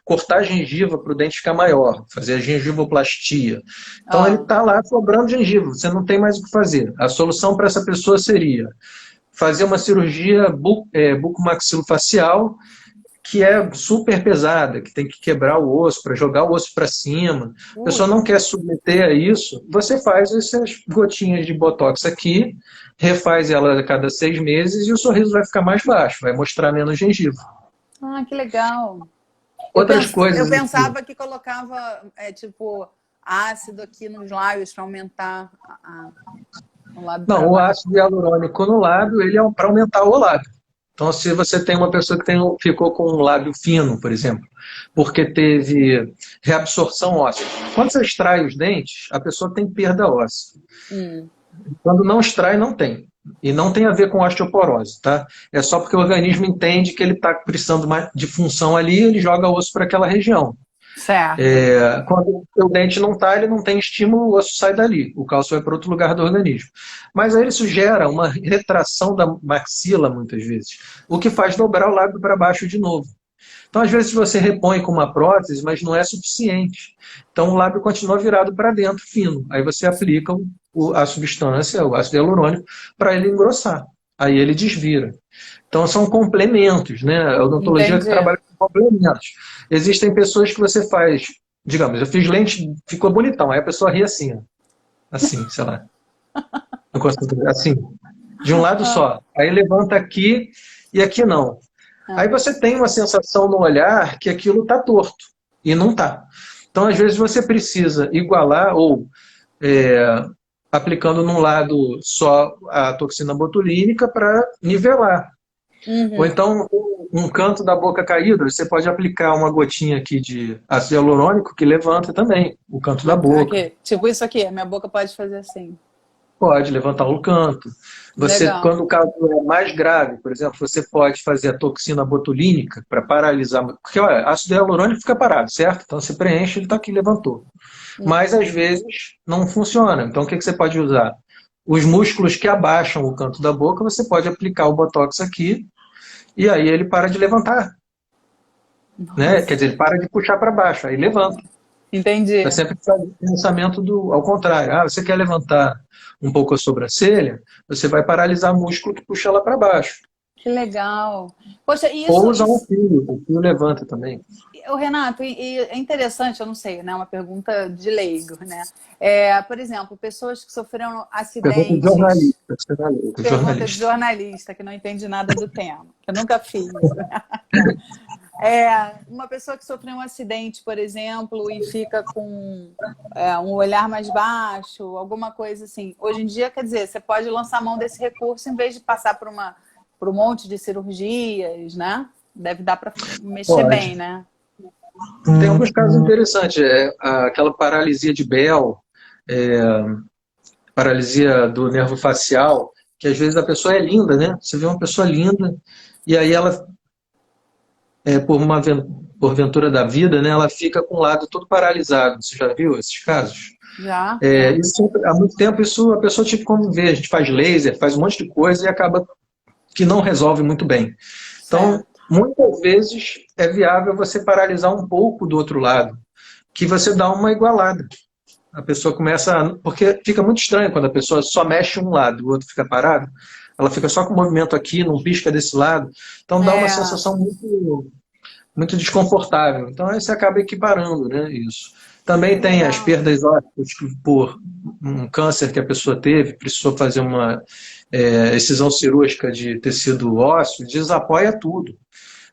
cortar a gengiva para o dente ficar maior, fazer a gengivoplastia. Então ele está lá sobrando gengiva, você não tem mais o que fazer. A solução para essa pessoa seria fazer uma cirurgia bucomaxilofacial, que é super pesada, que tem que quebrar o osso para jogar o osso para cima. A pessoa não quer submeter a isso, você faz essas gotinhas de Botox aqui, refaz ela a cada 6 meses e o sorriso vai ficar mais baixo, vai mostrar menos gengiva. Ah, que legal. Outras coisas. Eu pensava que colocava, ácido aqui nos lábios para aumentar o lábio. Não, o ácido hialurônico no lábio, ele é para aumentar o lábio. Então, se você tem uma pessoa que ficou com um lábio fino, por exemplo, porque teve reabsorção óssea. Quando você extrai os dentes, a pessoa tem perda óssea. Quando não extrai, não tem. E não tem a ver com osteoporose, tá? É só porque o organismo entende que ele está precisando de função ali, ele joga osso para aquela região. Certo. Quando o dente não está, ele não tem estímulo, o osso sai dali. O cálcio vai para outro lugar do organismo. Mas aí isso gera uma retração da maxila, muitas vezes, o que faz dobrar o lábio para baixo de novo. Então, às vezes, você repõe com uma prótese, mas não é suficiente. Então, o lábio continua virado para dentro, fino. Aí você aplica a substância, o ácido hialurônico, para ele engrossar. Aí ele desvira. Então, são complementos, né? A odontologia que trabalha com complementos. Existem pessoas que você faz, digamos, eu fiz lente, ficou bonitão, aí a pessoa ri assim, ó. Assim, sei lá. Não consigo, assim, de um lado só. Aí levanta aqui e aqui não. Aí você tem uma sensação no olhar que aquilo está torto, e não está. Então, às vezes, você precisa igualar ou aplicando num lado só a toxina botulínica para nivelar. Ou então, um canto da boca caído, você pode aplicar uma gotinha aqui de ácido hialurônico que levanta também o canto da boca. Aqui. Tipo isso aqui, a minha boca pode fazer assim. Pode levantar o canto. Quando o caso é mais grave, por exemplo, você pode fazer a toxina botulínica para paralisar. Porque, olha, ácido hialurônico fica parado, certo? Então você preenche, ele está aqui, levantou. Mas às vezes não funciona. Então o que você pode usar? Os músculos que abaixam o canto da boca, você pode aplicar o Botox aqui e aí ele para de levantar. Né? Quer dizer, ele para de puxar para baixo, aí levanta. Entendi. É sempre o pensamento ao contrário. Você quer levantar um pouco a sobrancelha, você vai paralisar o músculo que puxa lá para baixo. Que legal. Poxa, Ou usar um fio, o fio levanta também. Renato, é interessante, eu não sei, né? Uma pergunta de leigo, né? Por exemplo, pessoas que sofreram acidentes. Pergunta de jornalista. Pergunta de jornalista, que não entende nada do tema, que eu nunca fiz. Uma pessoa que sofreu um acidente, por exemplo, e fica com um olhar mais baixo, alguma coisa assim. Hoje em dia, quer dizer, você pode lançar mão desse recurso em vez de passar por um monte de cirurgias, né? Deve dar para mexer bem, né? Tem alguns casos interessantes. Aquela paralisia de Bell, paralisia do nervo facial, que às vezes a pessoa é linda, né? Você vê uma pessoa linda e aí ela, por ventura da vida, né, ela fica com o lado todo paralisado. Você já viu esses casos? Já. Há muito tempo a pessoa tinha que conviver. A gente faz laser, faz um monte de coisa e acaba que não resolve muito bem. Então, muitas vezes é viável você paralisar um pouco do outro lado, que você dá uma igualada. A pessoa começa porque fica muito estranho quando a pessoa só mexe um lado e o outro fica parado. Ela fica só com o movimento aqui, não pisca desse lado. Então dá uma sensação muito muito desconfortável. Então, aí você acaba equiparando, né, isso. Também tem as Legal. perdas ósseas por um câncer que a pessoa teve, precisou fazer uma excisão cirúrgica de tecido ósseo, desapoia tudo.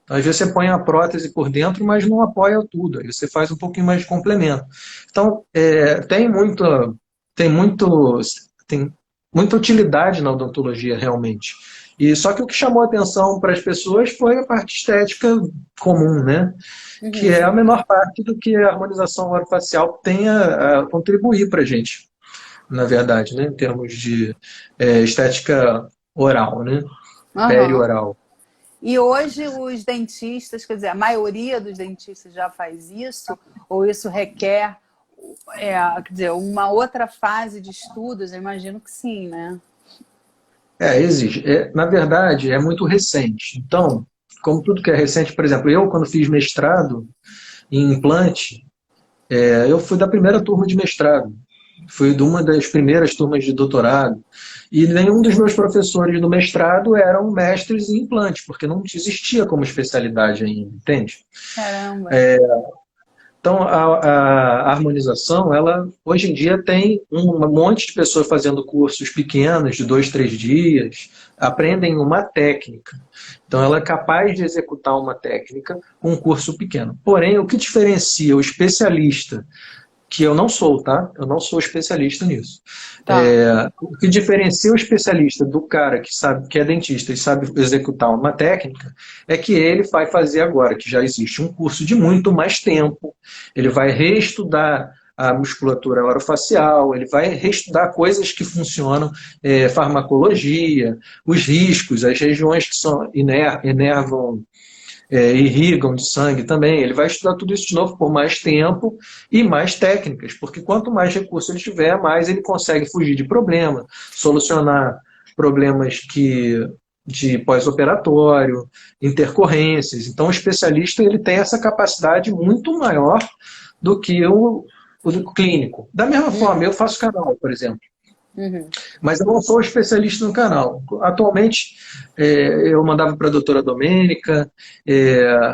Então, às vezes você põe a prótese por dentro, mas não apoia tudo. Aí você faz um pouquinho mais de complemento. Então, tem muito, tem muita utilidade na odontologia, realmente. E só que o que chamou a atenção para as pessoas foi a parte estética comum, né? Que é Uhum. a menor parte do que a harmonização orofacial tem a contribuir para a gente, na verdade, né? Em termos de estética oral, né? Aham. Perioral. E hoje os dentistas, quer dizer, a maioria dos dentistas já faz isso, ou isso requer, quer dizer, uma outra fase de estudos? Eu imagino que sim, né? Exige. Na verdade, é muito recente. Então, como tudo que é recente, por exemplo, eu, quando fiz mestrado em implante, eu fui da primeira turma de mestrado. Fui de uma das primeiras turmas de doutorado. E nenhum dos meus professores do mestrado eram mestres em implante, porque não existia como especialidade ainda, entende? Caramba. Então, a harmonização, ela hoje em dia tem um monte de pessoas fazendo cursos pequenos, de 2, 3 dias, aprendem uma técnica. Então, ela é capaz de executar uma técnica com um curso pequeno. Porém, o que diferencia o especialista, que eu não sou, tá? Eu não sou especialista nisso. Tá. O que diferencia o especialista do cara que sabe, que é dentista e sabe executar uma técnica, é que ele vai fazer agora, que já existe um curso de muito mais tempo, ele vai reestudar a musculatura orofacial, ele vai reestudar coisas que funcionam, farmacologia, os riscos, as regiões que inervam irrigam de sangue também. Ele vai estudar tudo isso de novo por mais tempo e mais técnicas, porque quanto mais recurso ele tiver, mais ele consegue fugir de problema, solucionar problemas de pós-operatório, intercorrências. Então, o especialista ele tem essa capacidade muito maior do que o clínico. Da mesma forma, eu Uhum. faço canal, por exemplo. Uhum. Mas eu não sou especialista no canal. Atualmente, eu mandava para a doutora Domênica,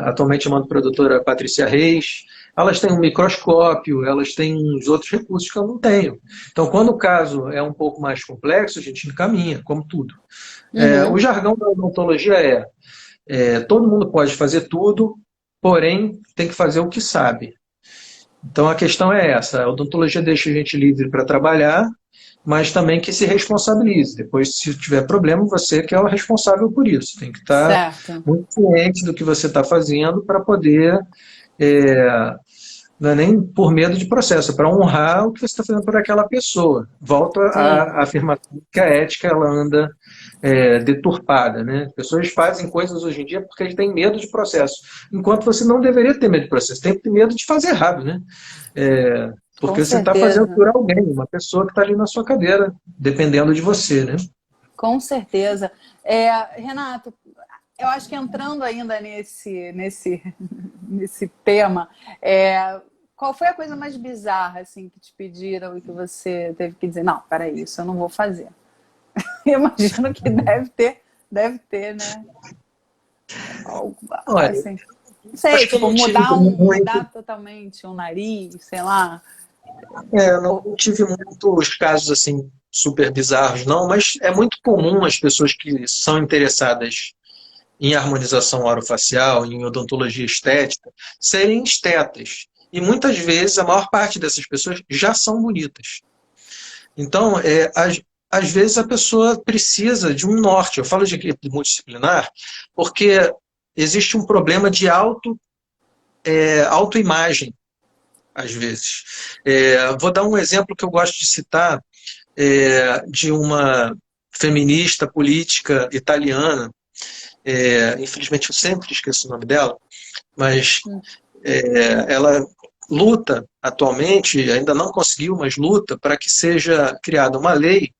atualmente eu mando para a doutora Patrícia Reis. Elas têm um microscópio, elas têm uns outros recursos que eu não tenho. Então, quando o caso é um pouco mais complexo, a gente encaminha, como tudo. O Uhum. jargão da odontologia todo mundo pode fazer tudo, porém tem que fazer o que sabe. Então a questão é essa, a odontologia deixa a gente livre para trabalhar, mas também que se responsabilize. Depois, se tiver problema, você que é o responsável por isso. Tem que estar Certo. muito ciente do que você está fazendo para poder, é, não é nem por medo de processo, é para honrar o que você está fazendo por aquela pessoa. Volto Sim. à afirmação que a ética ela anda deturpada. Né? As pessoas fazem coisas hoje em dia porque eles têm medo de processo, enquanto você não deveria ter medo de processo, tem que ter medo de fazer errado. Né? Com Porque você está fazendo certeza. por alguém, uma pessoa que está ali na sua cadeira, dependendo de você. Né? Com certeza. Renato, eu acho que entrando ainda nesse tema, qual foi a coisa mais bizarra assim que te pediram e que você teve que dizer, não, peraí, isso eu não vou fazer. Eu imagino que deve ter, né? Algo Olha, assim. Não sei, acho que eu tipo, não tive muito, mudar totalmente um nariz, sei lá. não tive muitos casos assim super bizarros, não, mas é muito comum as pessoas que são interessadas em harmonização orofacial, em odontologia estética, serem estetas. E muitas vezes a maior parte dessas pessoas já são bonitas. Então, às vezes a pessoa precisa de um norte. Eu falo de equipe multidisciplinar porque existe um problema de autoimagem, às vezes. Vou dar um exemplo que eu gosto de citar de uma feminista política italiana. Infelizmente eu sempre esqueço o nome dela, mas ela luta atualmente, ainda não conseguiu, mas luta para que seja criada uma lei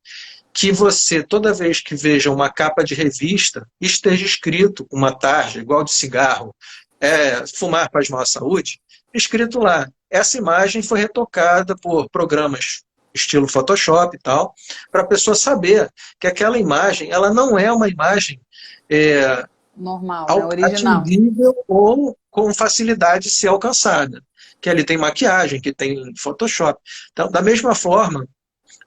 que você, toda vez que veja uma capa de revista, esteja escrito com uma tarja, igual de cigarro, fumar faz mal à saúde, escrito lá. Essa imagem foi retocada por programas estilo Photoshop e tal, para a pessoa saber que aquela imagem ela não é uma imagem é, Normal, né? Original. atingível ou com facilidade ser alcançada. Que ali tem maquiagem, que tem Photoshop. Então, da mesma forma,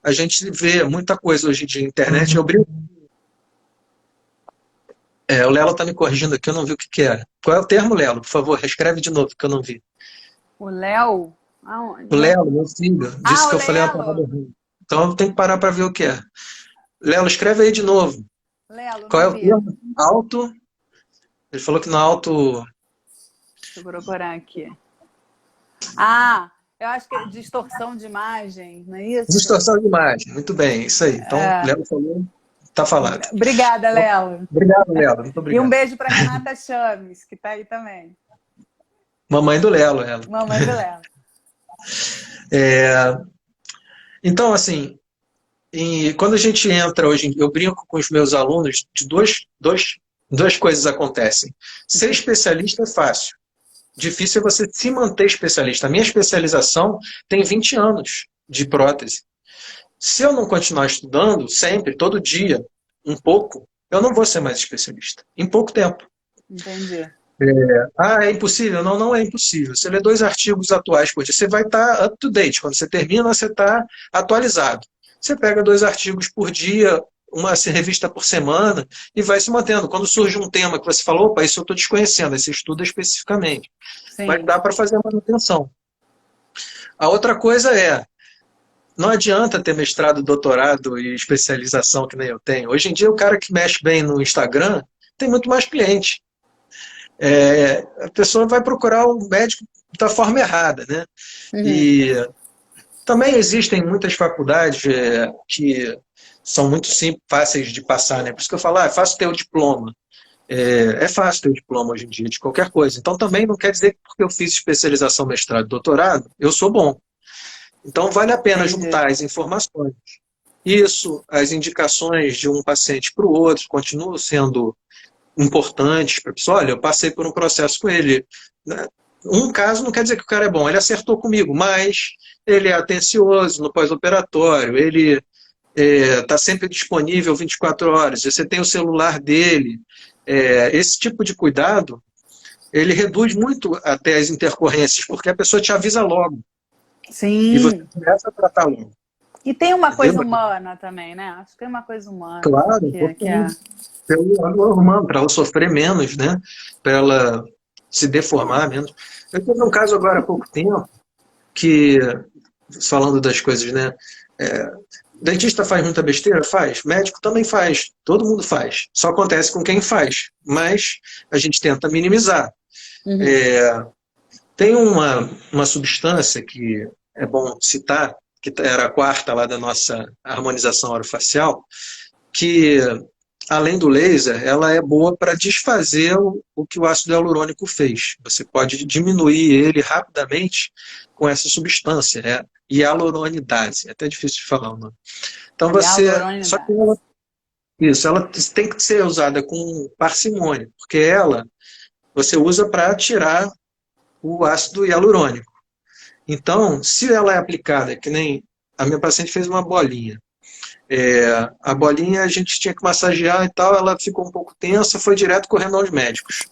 a gente vê muita coisa hoje de internet. Eu brinco. O Lelo está me corrigindo aqui, eu não vi o que era. Qual é o termo, Lelo? Por favor, reescreve de novo, que eu não vi. O Léo? Aonde? O Lelo, meu filho, disse que eu falei uma Lelo. palavra ruim. Então eu tenho que parar para ver o que é. Lelo, escreve aí de novo. Lelo, Qual é não o vi. termo? Alto. Ele falou que no alto. Deixa eu procurar aqui. Eu acho que é distorção de imagem, não é isso? Distorção de imagem. Muito bem, isso aí. Então, Lelo falou, tá falado. Obrigada, Lelo. Obrigado, Lelo. Muito obrigado. E um beijo para Renata Chames, que está aí também. Mamãe do Lelo, ela. Mamãe do Lelo. Então, assim, quando a gente entra hoje, eu brinco com os meus alunos de duas coisas acontecem. Ser especialista é fácil. Difícil é você se manter especialista. A minha especialização tem 20 anos de prótese. Se eu não continuar estudando sempre, todo dia, um pouco, eu não vou ser mais especialista. Em pouco tempo. Entendi. É impossível? Não, não é impossível. Você lê 2 artigos atuais por dia, você vai estar up to date. Quando você termina, você está atualizado. Você pega 2 artigos por dia, uma revista por semana e vai se mantendo. Quando surge um tema que você falou, opa, isso eu estou desconhecendo, aí você estuda especificamente. Sim. Mas dá para fazer a manutenção. A outra coisa não adianta ter mestrado, doutorado e especialização que nem eu tenho. Hoje em dia, o cara que mexe bem no Instagram tem muito mais cliente. A pessoa vai procurar o médico da forma errada, né? Uhum. E também existem muitas faculdades que são muito simples, fáceis de passar, né? Por isso que eu falo, é fácil ter o diploma. É fácil ter o diploma hoje em dia de qualquer coisa. Então também não quer dizer que porque eu fiz especialização, mestrado, doutorado, eu sou bom. Então vale a pena juntar as informações. Isso, as indicações de um paciente para o outro continuam sendo importantes para a pessoa. Olha, eu passei por um processo com ele. Um caso não quer dizer que o cara é bom, ele acertou comigo, mas ele é atencioso no pós-operatório, ele está sempre disponível 24 horas, você tem o celular dele. Esse tipo de cuidado, ele reduz muito até as intercorrências, porque a pessoa te avisa logo. Sim. E você começa a tratar logo. E tem uma coisa humana também, né? Acho que tem uma coisa humana. Claro, pelo lado humano, para ela sofrer menos, né? Para ela se deformar menos. Eu tive um caso agora há pouco tempo que, falando das coisas, né? Dentista faz muita besteira? Faz. Médico também faz. Todo mundo faz. Só acontece com quem faz. Mas a gente tenta minimizar. Uhum. Tem uma substância que é bom citar, que era a 4ª lá da nossa harmonização orofacial, que, além do laser, ela é boa para desfazer o que o ácido hialurônico fez. Você pode diminuir ele rapidamente com essa substância, hialuronidase. É até difícil de falar o nome. Então só que ela tem que ser usada com parcimônia, porque você usa para tirar o ácido hialurônico. Então, se ela é aplicada, que nem a minha paciente fez uma bolinha. A bolinha a gente tinha que massagear e tal, ela ficou um pouco tensa, foi direto correndo aos médicos.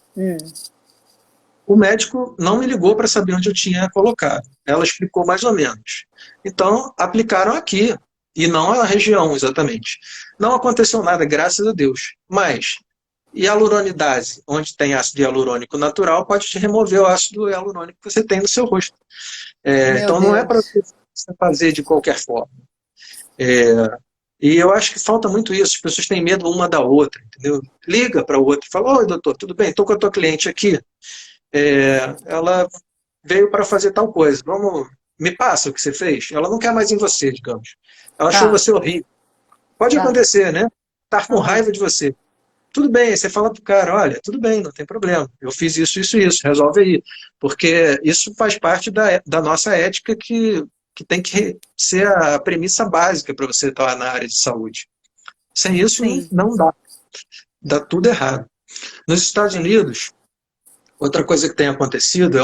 O médico não me ligou para saber onde eu tinha colocado. Ela explicou mais ou menos. Então, aplicaram aqui, e não a região exatamente. Não aconteceu nada, graças a Deus. Mas hialuronidase, onde tem ácido hialurônico natural, pode te remover o ácido hialurônico que você tem no seu rosto. Então não é para você fazer de qualquer forma. E eu acho que falta muito isso. As pessoas têm medo uma da outra, entendeu? Liga para o outro e fala: oi, doutor, tudo bem? Estou com a tua cliente aqui. Ela veio para fazer tal coisa. Me passa o que você fez. Ela não quer mais em você, digamos. Ela achou você horrível. Pode acontecer, né? Tá com raiva de você. Tudo bem, você fala pro cara: olha, tudo bem, não tem problema, eu fiz isso, isso, isso, resolve aí. Porque isso faz parte da nossa ética que tem que ser a premissa básica para você estar na área de saúde. Sem isso, não dá. Dá tudo errado. Nos Estados Unidos, outra coisa que tem acontecido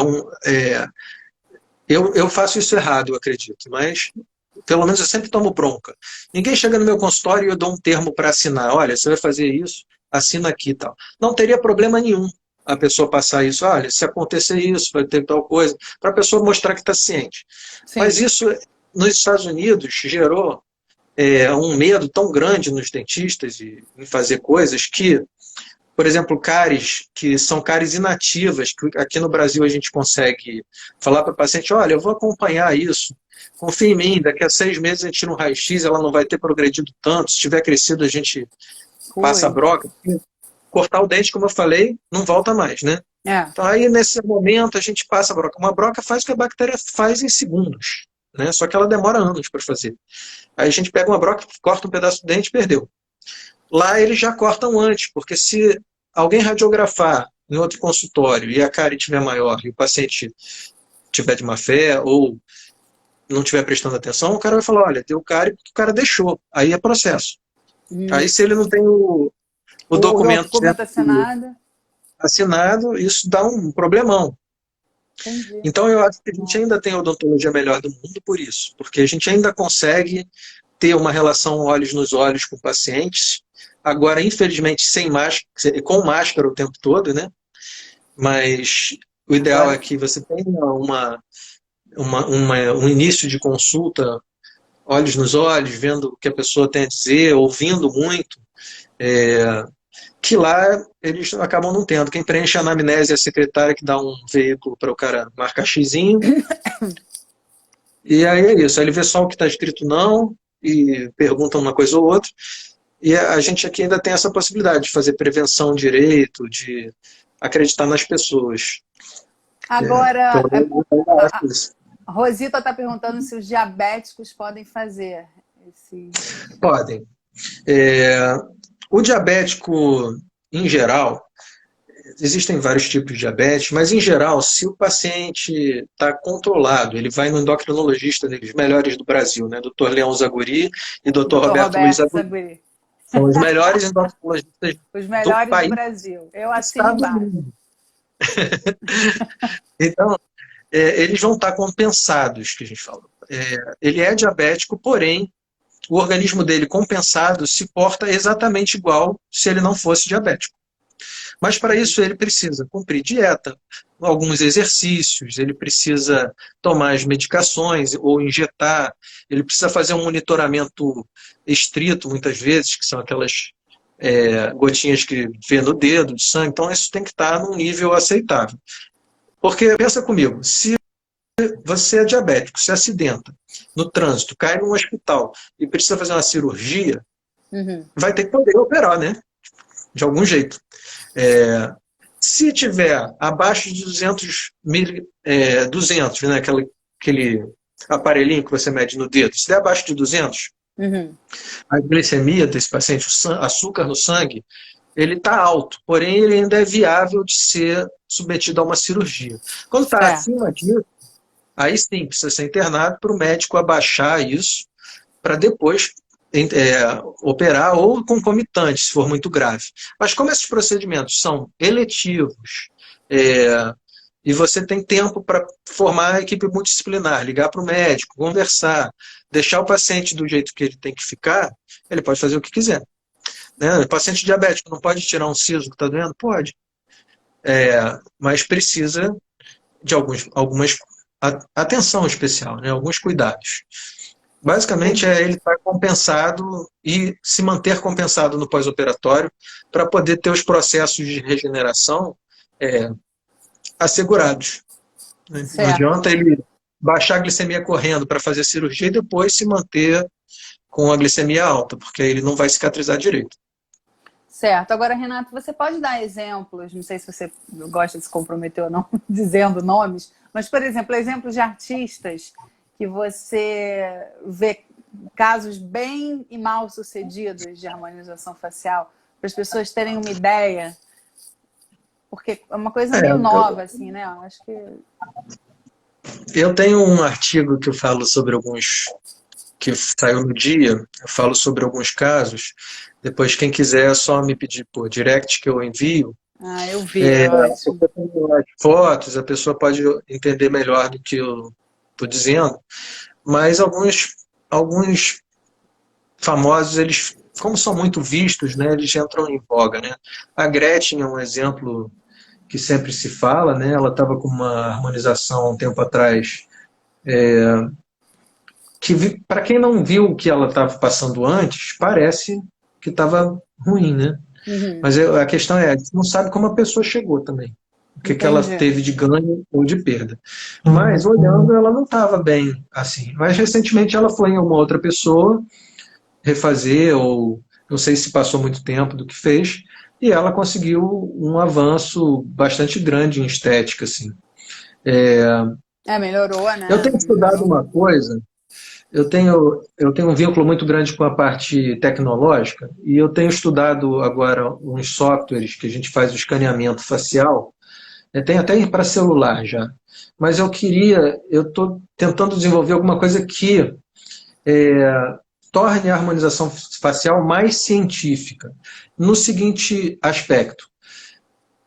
eu faço isso errado, eu acredito, mas pelo menos eu sempre tomo bronca. Ninguém chega no meu consultório e eu dou um termo para assinar. Olha, você vai fazer isso, assina aqui e tal. Não teria problema nenhum. a pessoa passar isso, olha, se acontecer isso, vai ter tal coisa, para a pessoa mostrar que está ciente. Mas Sim. isso, nos Estados Unidos, gerou um medo tão grande nos dentistas em fazer coisas que, por exemplo, cáries, que são cáries inativas, que aqui no Brasil a gente consegue falar para o paciente, olha, eu vou acompanhar isso, confia em mim, daqui a 6 meses a gente tira um raio-x, ela não vai ter progredido tanto, se tiver crescido a gente passa a Ui. broca. Cortar o dente, como eu falei, não volta mais, né? É. Então aí nesse momento a gente passa a broca. Uma broca faz o que a bactéria faz em segundos, né? Só que ela demora anos para fazer. Aí a gente pega uma broca, corta um pedaço do dente e perdeu. Lá eles já cortam antes, porque se alguém radiografar em outro consultório e a cárie estiver maior e o paciente tiver de má fé ou não estiver prestando atenção, o cara vai falar, olha, deu cárie porque o cara deixou. Aí é processo. Aí se ele não tem o O documento documento assinado. assinado, isso dá um problemão. Entendi. Então eu acho que a gente ainda tem a odontologia melhor do mundo por isso, porque a gente ainda consegue ter uma relação olhos nos olhos com pacientes, agora infelizmente sem máscara, com máscara o tempo todo, né? Mas o ideal é Agora, que você tenha um início de consulta olhos nos olhos, vendo o que a pessoa tem a dizer, ouvindo muito, que lá eles acabam não tendo. Quem preenche a anamnese é a secretária que dá um veículo para o cara marcar xizinho, e aí é isso. Aí ele vê só o que está escrito não, e pergunta uma coisa ou outra, e a gente aqui ainda tem essa possibilidade de fazer prevenção direito, de acreditar nas pessoas. agora Pelo menos eu acho isso. a Rosita está perguntando se os diabéticos podem fazer esse. Podem. É, o diabético, em geral, existem vários tipos de diabetes, mas em geral, se o paciente está controlado, ele vai no endocrinologista deles, melhores do Brasil, né? Dr. Leão Zaguri e Dr. Doutor Roberto Luiz Roberto Zaguri. Saguri. São os melhores endocrinologistas Os do melhores do país, Brasil. Eu do assino estado do embaixo. mundo. Então, eles vão estar compensados, que a gente fala. Ele é diabético, porém, o organismo dele compensado se porta exatamente igual se ele não fosse diabético. Mas para isso ele precisa cumprir dieta, alguns exercícios, ele precisa tomar as medicações ou injetar, ele precisa fazer um monitoramento estrito, muitas vezes, que são aquelas gotinhas que vê no dedo de sangue. Então isso tem que estar num nível aceitável. Porque, pensa comigo, se você é diabético, se acidenta no trânsito, cai num hospital e precisa fazer uma cirurgia, vai ter que poder operar, né? De algum jeito. Se tiver abaixo de 200, né, aquele aparelhinho que você mede no dedo, se der abaixo de 200, a glicemia desse paciente, o açúcar no sangue, ele está alto, porém ele ainda é viável de ser submetido a uma cirurgia. Quando está acima disso, aí sim precisa ser internado para o médico abaixar isso, para depois operar ou concomitante, se for muito grave. Mas como esses procedimentos são eletivos, e você tem tempo para formar a equipe multidisciplinar, ligar para o médico, conversar, deixar o paciente do jeito que ele tem que ficar, ele pode fazer o que quiser. Né? O paciente diabético não pode tirar um siso que está doendo? Pode. Mas precisa de algumas atenção especial, né? Alguns cuidados. Basicamente ele estar compensado e se manter compensado no pós-operatório para poder ter os processos de regeneração assegurados. Né? Não adianta ele baixar a glicemia correndo para fazer cirurgia e depois se manter com a glicemia alta, porque aí ele não vai cicatrizar direito. Certo. Agora, Renato, você pode dar exemplos, não sei se você gosta de se comprometer ou não, dizendo nomes, mas, por exemplo, exemplos de artistas que você vê casos bem e mal sucedidos de harmonização facial, para as pessoas terem uma ideia, porque é uma coisa meio nova, assim, né? Eu acho que... Eu tenho um artigo que eu falo sobre alguns, que saiu no Dia, eu falo sobre alguns casos, depois quem quiser é só me pedir por direct que eu envio. Eu vi, as fotos, a pessoa pode entender melhor do que eu estou dizendo, mas alguns famosos, eles, como são muito vistos, né, eles entram em voga, né? A Gretchen é um exemplo que sempre se fala, né? Ela estava com uma harmonização há um tempo atrás, que para quem não viu o que ela estava passando antes, parece que estava ruim, né? Uhum. Mas a questão é, a gente não sabe como a pessoa chegou também. O que, que ela Entendi. teve de ganho ou de perda. Mas, olhando, ela não estava bem assim. Mas, recentemente, ela foi em uma outra pessoa refazer, ou não sei se passou muito tempo do que fez, e ela conseguiu um avanço bastante grande em estética, assim. Melhorou, Eu né? tenho estudado Melhorou. uma coisa. Eu tenho um vínculo muito grande com a parte tecnológica e eu tenho estudado agora uns softwares que a gente faz o escaneamento facial. Tem até para celular já. Mas eu estou tentando desenvolver alguma coisa que torne a harmonização facial mais científica. No seguinte aspecto: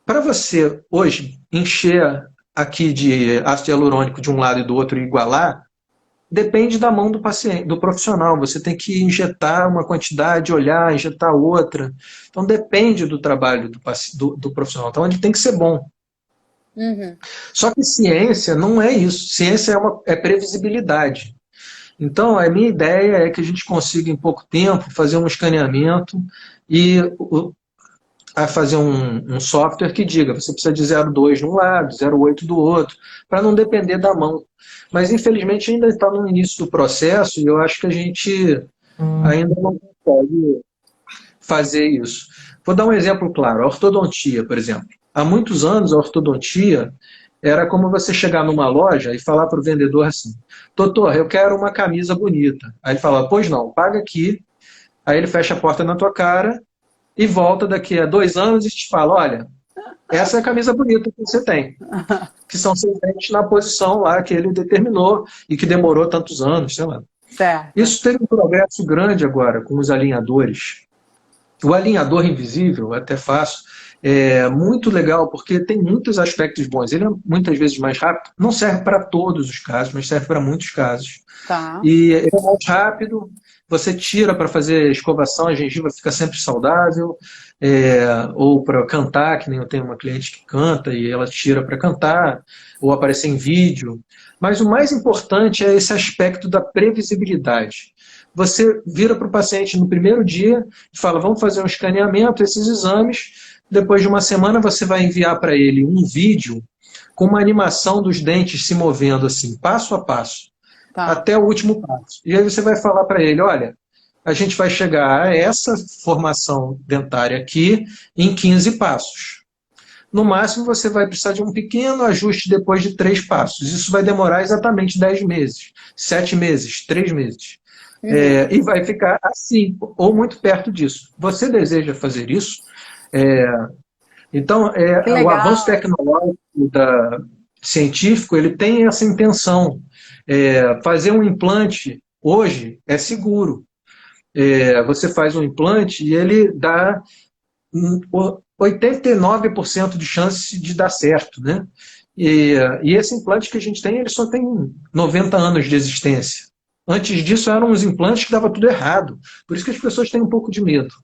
para você hoje encher aqui de ácido hialurônico de um lado e do outro e igualar, depende da mão do paciente, do profissional. Você tem que injetar uma quantidade, olhar, injetar outra. Então depende do trabalho do profissional. Então ele tem que ser bom. Uhum. Só que ciência não é isso. Ciência é previsibilidade. Então a minha ideia é que a gente consiga em pouco tempo fazer um escaneamento e a fazer um software que diga, você precisa de 0,2 de um lado, 0,8 do outro, para não depender da mão. Mas, infelizmente, ainda está no início do processo e eu acho que a gente ainda não consegue fazer isso. Vou dar um exemplo claro, a ortodontia, por exemplo. Há muitos anos, a ortodontia era como você chegar numa loja e falar para o vendedor assim, doutor, eu quero uma camisa bonita. Aí ele fala, pois não, paga aqui. Aí ele fecha a porta na tua cara e volta daqui a 2 anos e te fala, olha, essa é a camisa bonita que você tem, que são seus dentes na posição lá que ele determinou e que demorou tantos anos, sei lá. Certo. Isso teve um progresso grande agora com os alinhadores. O alinhador invisível, até faço, é muito legal porque tem muitos aspectos bons. Ele é muitas vezes mais rápido, não serve para todos os casos, mas serve para muitos casos. Tá. E ele é mais rápido, você tira para fazer escovação, a gengiva fica sempre saudável, ou para cantar, que nem eu tenho uma cliente que canta e ela tira para cantar, ou aparecer em vídeo. Mas o mais importante é esse aspecto da previsibilidade. Você vira para o paciente no primeiro dia e fala, vamos fazer um escaneamento, esses exames, depois de uma semana você vai enviar para ele um vídeo com uma animação dos dentes se movendo assim, passo a passo Tá. até o último passo. E aí você vai falar para ele, olha, a gente vai chegar a essa formação dentária aqui em 15 passos. No máximo, você vai precisar de um pequeno ajuste depois de 3 passos. Isso vai demorar exatamente 10 meses, 7 meses, 3 meses. Uhum. E vai ficar assim, ou muito perto disso. Você deseja fazer isso? Então, Que o avanço legal. tecnológico científico, ele tem essa intenção. Fazer um implante hoje é seguro. Você faz um implante e ele dá 89% de chance de dar certo, né? E esse implante que a gente tem, ele só tem 90 anos de existência. Antes disso, eram uns implantes que dava tudo errado. Por isso que as pessoas têm um pouco de medo.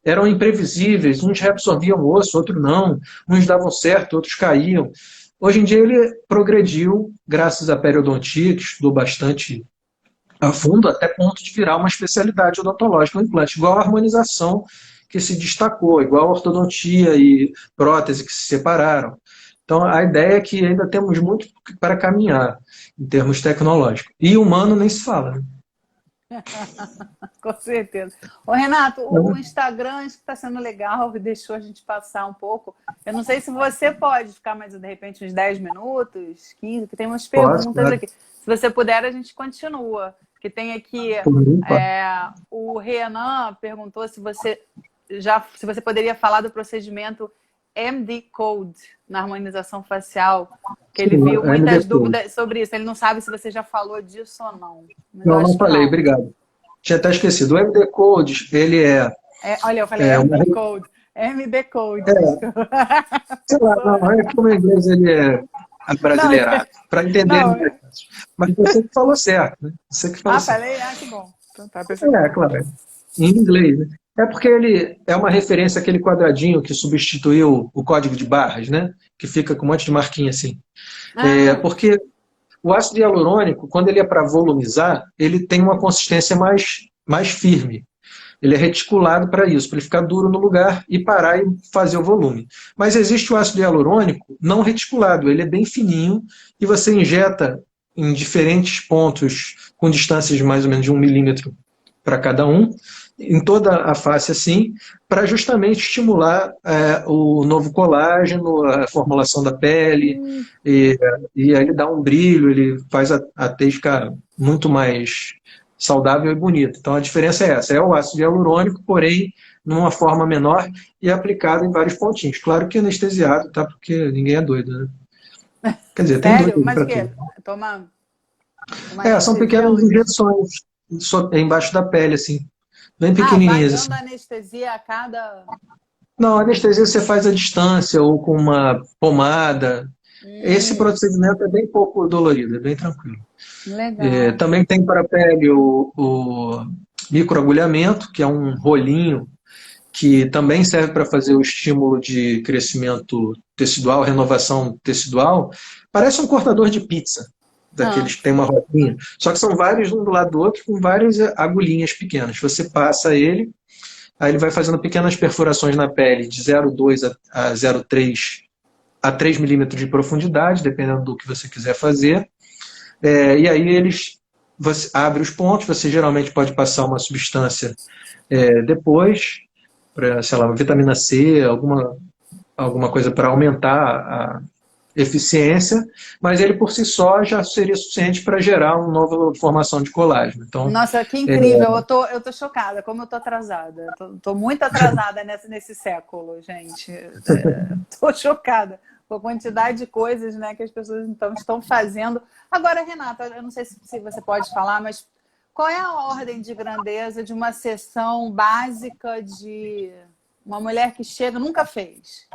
Eram imprevisíveis, uns reabsorviam o osso, outros não. Uns davam certo, outros caíam. Hoje em dia ele progrediu, graças à periodontia, que estudou bastante a fundo, até ponto de virar uma especialidade odontológica, um implante, igual a harmonização que se destacou, igual a ortodontia e prótese que se separaram. Então, a ideia é que ainda temos muito para caminhar em termos tecnológicos. E humano nem se fala, né? Com certeza. Ô, Renato, o Instagram está sendo legal, deixou a gente passar um pouco. Eu não sei se você pode ficar mais, de repente, uns 10 minutos, 15, que tem umas Posso, perguntas claro. aqui. Se você puder, a gente continua. Que tem aqui, Por mim, pode. o Renan perguntou se você poderia falar do procedimento MD Code na harmonização facial, que ele Sim, viu muitas depois. dúvidas sobre isso. Ele não sabe se você já falou disso ou não, mas eu Não, não acho que falei, não. obrigado. Tinha até esquecido. O MD Code, ele Olha, eu falei é uma. MD Code. MD Code, É, desculpa. sei lá, não, é que o meu inglês ele é Não, abrasileirado, para entender não. mais fácil. Mas você que falou certo, né? Você que falou certo. Falei? Que bom. Então tá, pensei que É, não. claro. Em inglês, né? É porque ele é uma referência àquele quadradinho que substituiu o código de barras, né? Que fica com um monte de marquinha assim. É Ah, porque o ácido hialurônico, quando ele é para volumizar, ele tem uma consistência mais firme. Ele é reticulado para isso, para ele ficar duro no lugar e parar e fazer o volume. Mas existe o ácido hialurônico não reticulado, ele é bem fininho e você injeta em diferentes pontos, com distâncias de mais ou menos de 1 milímetro para cada um, em toda a face assim, para justamente estimular o novo colágeno, a formulação da pele, hum, e, e aí ele dá um brilho, ele faz a tez ficar muito mais saudável e bonita. Então a diferença é essa, é o ácido hialurônico, porém numa forma menor e aplicado em vários pontinhos. Claro que anestesiado, tá? Porque ninguém é doido, né? Quer dizer, tem sério? doido Mas o para quê? tudo. Toma uma São anestesia pequenas onde? injeções embaixo da pele, assim, bem Ah, vai pequenininhas, dando assim. anestesia a cada. Não, a anestesia você faz à distância ou com uma pomada. Esse Hum, procedimento é bem pouco dolorido, é bem tranquilo. legal. Também tem para a pele o microagulhamento, que é um rolinho que também serve para fazer o estímulo de crescimento tecidual, renovação tecidual. Parece um cortador de pizza, Ah, daqueles que tem uma rodinha. Só que são vários um do lado do outro com várias agulhinhas pequenas. Você passa ele, aí ele vai fazendo pequenas perfurações na pele de 0,2 a 0,3 a 3 milímetros de profundidade, dependendo do que você quiser fazer. E aí você abre os pontos, você geralmente pode passar uma substância depois, para, sei lá, uma vitamina C, alguma coisa para aumentar a eficiência, mas ele por si só já seria suficiente para gerar uma nova formação de colágeno. Então, nossa, que é, incrível. Eu tô chocada, como eu tô atrasada. Tô muito atrasada nesse século, gente. Tô chocada com a quantidade de coisas, né, que as pessoas então estão fazendo. Agora, Renata, eu não sei se você pode falar, mas qual é a ordem de grandeza de uma sessão básica de uma mulher que chega, nunca fez?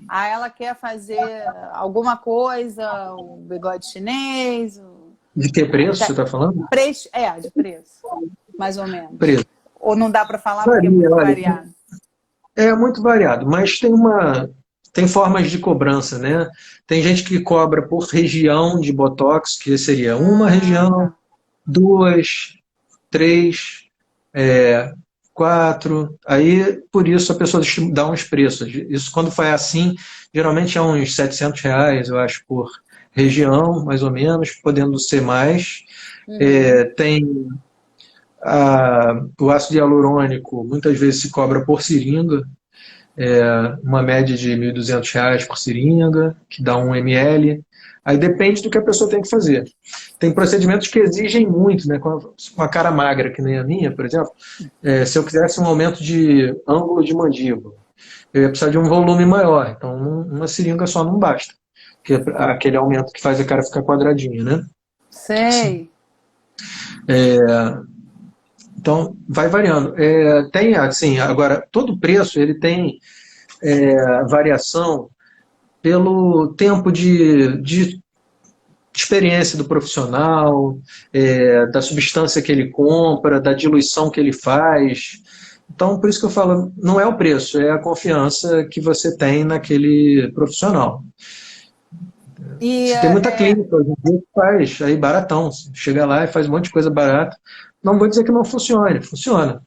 Aí ela quer fazer alguma coisa, o bigode chinês, de que preço você está falando? de preço, mais ou menos. Preço. Ou não dá para falar porque é Varia, muito olha, variado. é muito variado, mas tem formas de cobrança, né? Tem gente que cobra por região de Botox, que seria uma Ah, região, tá. duas, três, quatro. Aí, por isso, a pessoa dá uns preços. Isso, quando foi assim, geralmente é uns R$ 700, eu acho, por região, mais ou menos, podendo ser mais. Uhum. Tem o ácido hialurônico, muitas vezes se cobra por seringa, uma média de R$ 1.200 por seringa, que dá 1 ml. Aí depende do que a pessoa tem que fazer. Tem procedimentos que exigem muito, né? Com uma cara magra, que nem a minha, por exemplo, se eu quisesse um aumento de ângulo de mandíbula, eu ia precisar de um volume maior. Então, uma seringa só não basta. Que é aquele aumento que faz a cara ficar quadradinha, né? Assim. Sei. Então, vai variando. Tem, assim, agora, todo preço ele tem variação pelo tempo de experiência do profissional, da substância que ele compra, da diluição que ele faz. Então, por isso que eu falo, não é o preço, é a confiança que você tem naquele profissional. E Se tem muita clínica hoje em dia que faz aí baratão, você chega lá e faz um monte de coisa barata. Não vou dizer que não funcione, funciona.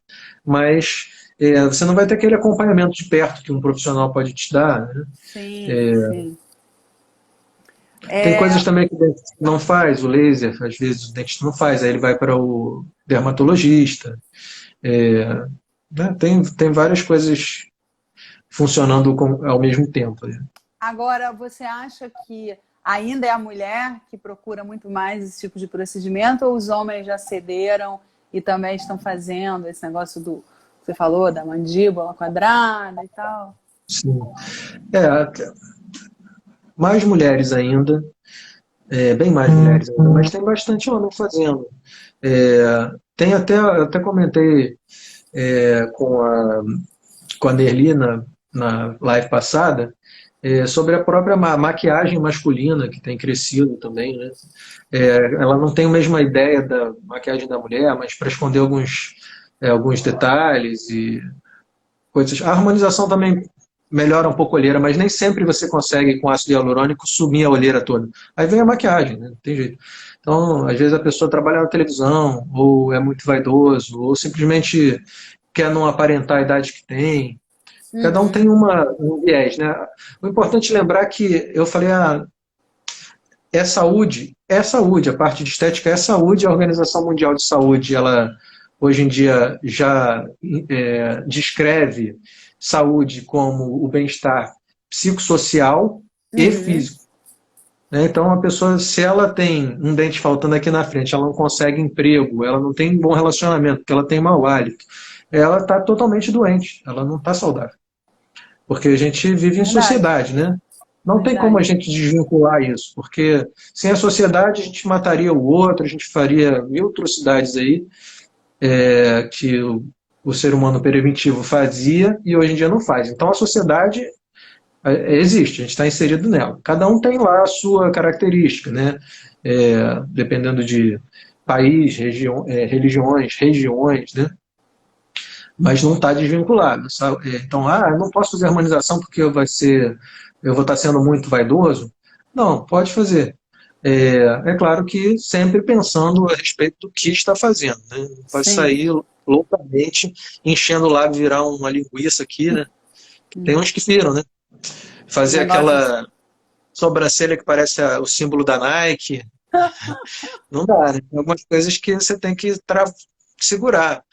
Mas você não vai ter aquele acompanhamento de perto que um profissional pode te dar, né? sim, sim. Tem coisas É, também que o dentista não faz, o laser, às vezes o dentista não faz, aí ele vai para o dermatologista. É, né? Tem várias coisas funcionando ao mesmo tempo, né? agora, você acha que ainda é a mulher que procura muito mais esse tipo de procedimento ou os homens já cederam e também estão fazendo esse negócio do que você falou, da mandíbula quadrada e tal? Sim. É, mais mulheres ainda, bem mais mulheres ainda, mas tem bastante homem fazendo. Tem até comentei com a Nerli na live passada, sobre a própria maquiagem masculina, que tem crescido também, né? Ela não tem a mesma ideia da maquiagem da mulher, mas para esconder alguns detalhes coisas. A harmonização também melhora um pouco a olheira, mas nem sempre você consegue, com ácido hialurônico, sumir a olheira toda. Aí vem a maquiagem, né? Não tem jeito. Então, às vezes a pessoa trabalha na televisão, ou é muito vaidoso, ou simplesmente quer não aparentar a idade que tem. Cada um tem um viés, né? O importante é lembrar que eu falei, é saúde, a parte de estética é saúde, a Organização Mundial de Saúde, ela hoje em dia já descreve saúde como o bem-estar psicossocial e físico. Né? Então, a pessoa, se ela tem um dente faltando aqui na frente, ela não consegue emprego, ela não tem bom relacionamento, porque ela tem mau hálito, ela está totalmente doente, ela não está saudável. Porque a gente vive em sociedade, né? Não tem como a gente desvincular isso, porque sem a sociedade a gente mataria o outro, a gente faria mil atrocidades aí que o ser humano preventivo fazia e hoje em dia não faz. Então a sociedade existe, a gente está inserido nela. Cada um tem lá a sua característica, né? Dependendo de país, religiões, regiões, né? Mas não está desvinculado. Então, eu não posso fazer harmonização porque eu vou estar sendo muito vaidoso. Não, pode fazer. É claro que sempre pensando a respeito do que está fazendo. Né? Não pode sair loucamente, enchendo o lábio, virar uma linguiça aqui, né? Tem uns que viram, né? Fazer aquela sobrancelha que parece o símbolo da Nike. Não dá, né? Tem algumas coisas que você tem que segurar.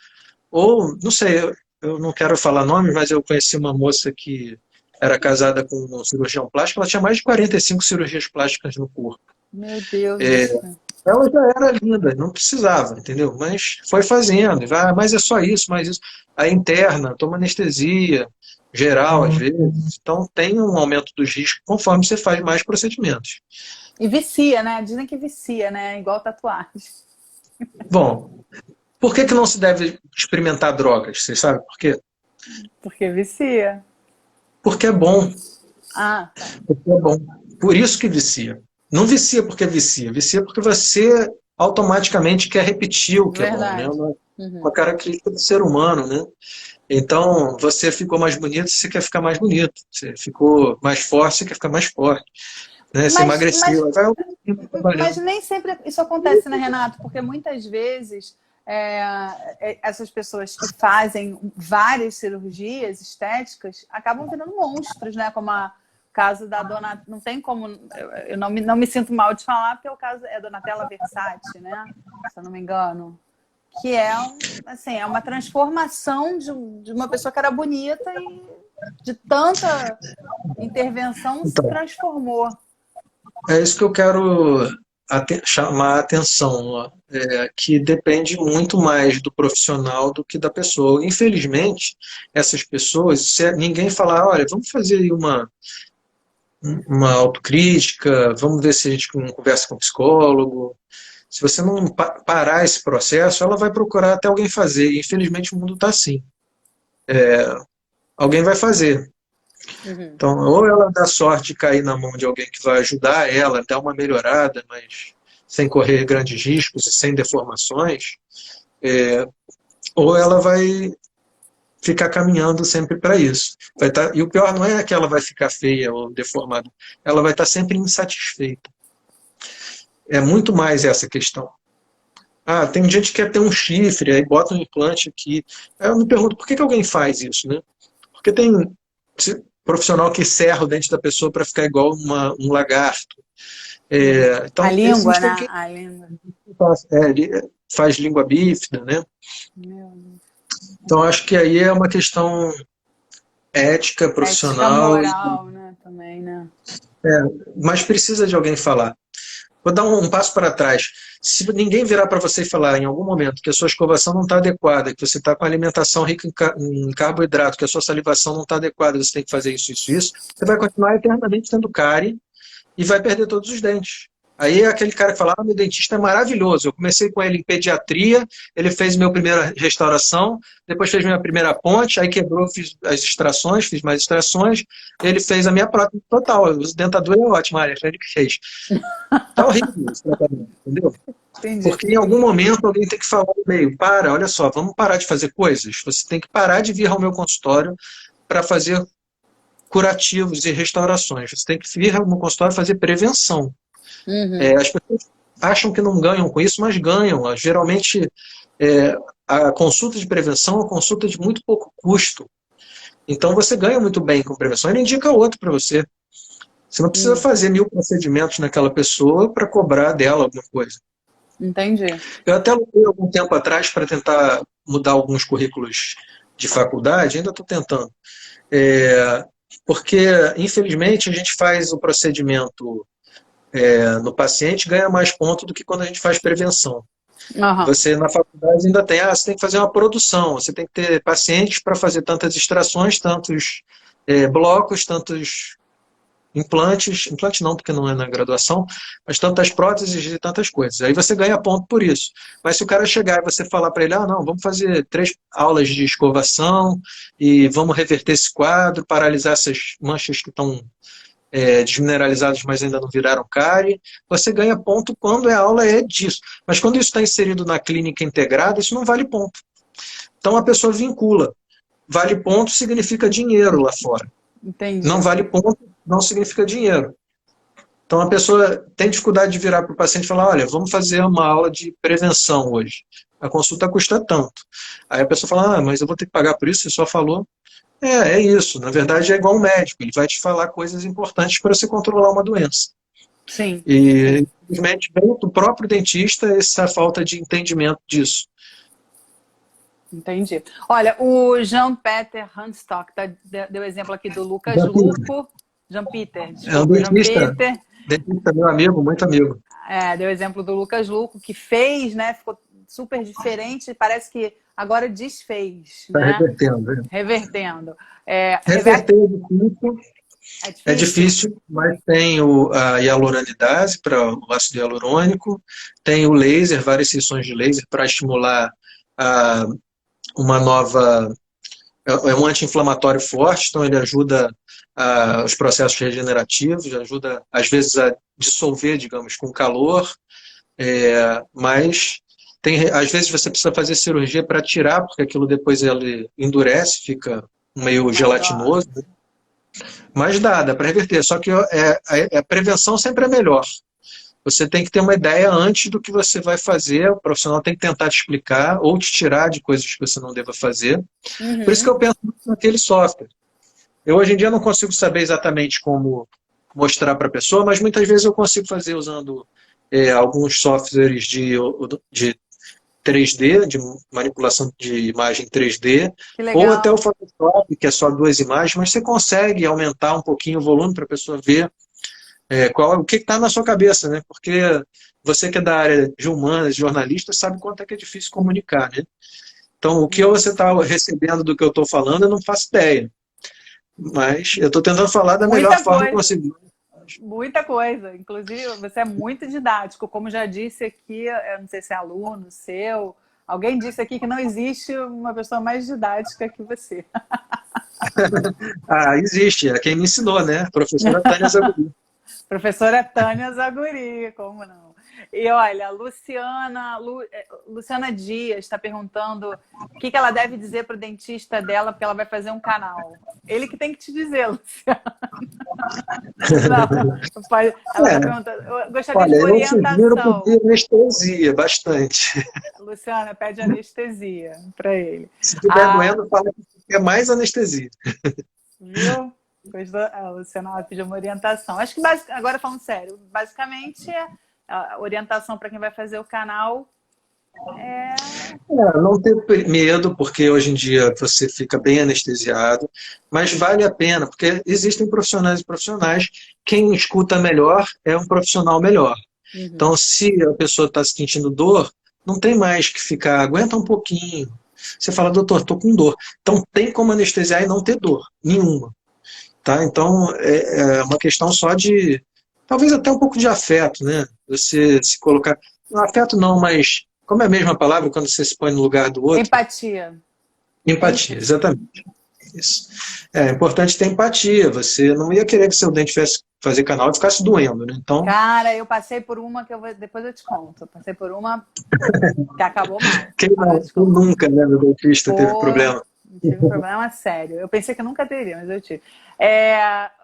Ou, não sei, eu não quero falar nomes, mas eu conheci uma moça que era casada com um cirurgião plástico, ela tinha mais de 45 cirurgias plásticas no corpo. Meu Deus. Ela já era linda, não precisava, entendeu? Mas foi fazendo, mas é só isso, mais isso. A interna, toma anestesia, geral, às vezes. Então tem um aumento dos riscos conforme você faz mais procedimentos. E vicia, né? Dizem que vicia, né? Igual tatuagem. Bom, por que não se deve experimentar drogas? Você sabe por quê? Porque vicia. Porque é bom. Tá. Porque é bom. Por isso que vicia. Não vicia porque vicia. Vicia porque você automaticamente quer repetir o que é bom, né? Uma característica do ser humano, né? Então, você ficou mais bonito, você quer ficar mais bonito. Você ficou mais forte, você quer ficar mais forte. Né? Você emagreceu. Mas nem sempre isso acontece, né, Renato? Porque muitas vezes essas pessoas que fazem várias cirurgias estéticas acabam virando monstros, né? Como o caso da dona... Não tem como... Eu não me sinto mal de falar, porque o caso é a Donatella Versace, né? Se eu não me engano. Que é uma transformação de uma pessoa que era bonita e de tanta intervenção se transformou. É isso que eu quero chamar a atenção, que depende muito mais do profissional do que da pessoa. Infelizmente, essas pessoas, se ninguém falar, olha, vamos fazer aí uma autocrítica, vamos ver se a gente conversa com o psicólogo. Se você não parar esse processo, ela vai procurar até alguém fazer. E, infelizmente, o mundo está assim. Alguém vai fazer. Então, ou ela dá sorte de cair na mão de alguém que vai ajudar ela, dar uma melhorada, mas sem correr grandes riscos e sem deformações, ou ela vai ficar caminhando sempre para isso. E o pior não é que ela vai ficar feia ou deformada, ela vai estar sempre insatisfeita. É muito mais essa questão. Tem gente que quer ter um chifre, aí bota um implante aqui. Aí eu me pergunto, por que alguém faz isso, né? Porque tem profissional que serra o dente da pessoa para ficar igual um lagarto. Então, a língua, né? A língua. Faz língua bífida, né? Então, acho que aí é uma questão ética, profissional. Ética moral, né? Também, né? Mas precisa de alguém falar. Vou dar um passo para trás. Se ninguém virar para você e falar em algum momento que a sua escovação não está adequada, que você está com alimentação rica em carboidrato, que a sua salivação não está adequada, você tem que fazer isso, isso, isso, você vai continuar eternamente tendo cárie e vai perder todos os dentes. Aí aquele cara que fala, meu dentista é maravilhoso. Eu comecei com ele em pediatria, ele fez minha primeira restauração, depois fez minha primeira ponte, aí quebrou, fiz as extrações, fiz mais extrações, ele fez a minha prótese total. A dentadura é ótima, a área, ele que fez. Tá horrível esse tratamento, entendeu? Entendi. Porque em algum momento alguém tem que falar no meio, olha só, vamos parar de fazer coisas. Você tem que parar de vir ao meu consultório para fazer curativos e restaurações. Você tem que vir ao meu consultório fazer prevenção. As pessoas acham que não ganham com isso, mas ganham. Geralmente, a consulta de prevenção é uma consulta de muito pouco custo. Então, você ganha muito bem com prevenção. Ele indica outro para você. Você não precisa fazer 1000 procedimentos naquela pessoa para cobrar dela alguma coisa. Entendi. Eu até lutei algum tempo atrás para tentar mudar alguns currículos de faculdade, ainda estou tentando. Porque, infelizmente, a gente faz o procedimento no paciente, ganha mais ponto do que quando a gente faz prevenção. Uhum. Você, na faculdade, ainda tem, você tem que fazer uma produção, você tem que ter pacientes para fazer tantas extrações, tantos blocos, tantos implantes não, porque não é na graduação, mas tantas próteses e tantas coisas. Aí você ganha ponto por isso. Mas se o cara chegar e você falar para ele, não, vamos fazer 3 aulas de escovação e vamos reverter esse quadro, paralisar essas manchas que estão desmineralizadas, mas ainda não viraram cárie, você ganha ponto quando a aula é disso. Mas quando isso está inserido na clínica integrada, isso não vale ponto. Então a pessoa vincula. Vale ponto significa dinheiro lá fora. Entendi. Não vale ponto não significa dinheiro. Então a pessoa tem dificuldade de virar para o paciente e falar, olha, vamos fazer uma aula de prevenção hoje. A consulta custa tanto. Aí a pessoa fala, mas eu vou ter que pagar por isso, você só falou. É isso. Na verdade é igual um médico, ele vai te falar coisas importantes para você controlar uma doença. Sim. E infelizmente vem do próprio dentista essa falta de entendimento disso. Entendi. Olha, o Jean-Peter Handstock deu exemplo aqui do Lucas Luco. Jean-Peter, desculpa, Jean-Peter. Dentista, meu amigo, muito amigo. Deu exemplo do Lucas Luco, que fez, né? Ficou super diferente, parece que agora desfez. Está né? revertendo. Revertendo. Reverter é difícil, mas tem a hialuronidase para o ácido hialurônico, tem o laser, várias sessões de laser para estimular uma nova... É um anti-inflamatório forte, então ele ajuda os processos regenerativos, ajuda, às vezes, a dissolver, digamos, com calor, mas às vezes você precisa fazer cirurgia para tirar, porque aquilo depois ele endurece, fica meio gelatinoso, né? Mas dá para reverter, só que a prevenção sempre é melhor. Você tem que ter uma ideia antes do que você vai fazer, o profissional tem que tentar te explicar ou te tirar de coisas que você não deva fazer. Por isso que eu penso naquele software. Eu hoje em dia não consigo saber exatamente como mostrar para a pessoa, mas muitas vezes eu consigo fazer usando alguns softwares de 3D, de manipulação de imagem 3D, ou até o Photoshop, que é só 2 imagens, mas você consegue aumentar um pouquinho o volume para a pessoa ver o que está na sua cabeça, né? Porque você que é da área de humanas, jornalista, sabe quanto é que é difícil comunicar, né? Então, o que você está recebendo do que eu estou falando, eu não faço ideia. Mas eu estou tentando falar da melhor forma possível. Muita coisa. Inclusive, você é muito didático. Como já disse aqui, eu não sei se é aluno seu, alguém disse aqui que não existe uma pessoa mais didática que você. Existe. É quem me ensinou, né? A professora Tânia Zaguri. Professora Tânia Zaguri, como não? E olha, Luciana Dias está perguntando o que ela deve dizer para o dentista dela, porque ela vai fazer um canal. Ele que tem que te dizer, Luciana. Não, ela está perguntando. Eu gostaria de orientação. Eu pedir anestesia, bastante. Luciana, pede anestesia para ele. Se estiver doendo, fala que quer mais anestesia. Viu? A Luciana pediu uma orientação. Acho que, agora falando sério, basicamente a orientação para quem vai fazer o canal não ter medo, porque hoje em dia você fica bem anestesiado, mas vale a pena, porque existem profissionais e profissionais. Quem escuta melhor é um profissional melhor. Então, se a pessoa está sentindo dor, não tem mais que ficar, aguenta um pouquinho. Você fala, doutor, estou com dor. Então, tem como anestesiar e não ter dor nenhuma. Tá? Então, é uma questão só de, talvez até um pouco de afeto, né? Você se colocar... Não, afeto não, mas como é a mesma palavra quando você se põe no lugar do outro? Empatia. Empatia, exatamente. Isso. É importante ter empatia. Você não ia querer que seu dente tivesse fazer canal e ficasse doendo, né? Então, Cara, eu passei por uma que depois eu te conto. Eu passei por uma que acabou mal. quem, Depois eu não, te quem conto. nunca, né, meu dentista teve Pô, problema? tive um problema sério. Eu pensei que nunca teria, mas eu tive.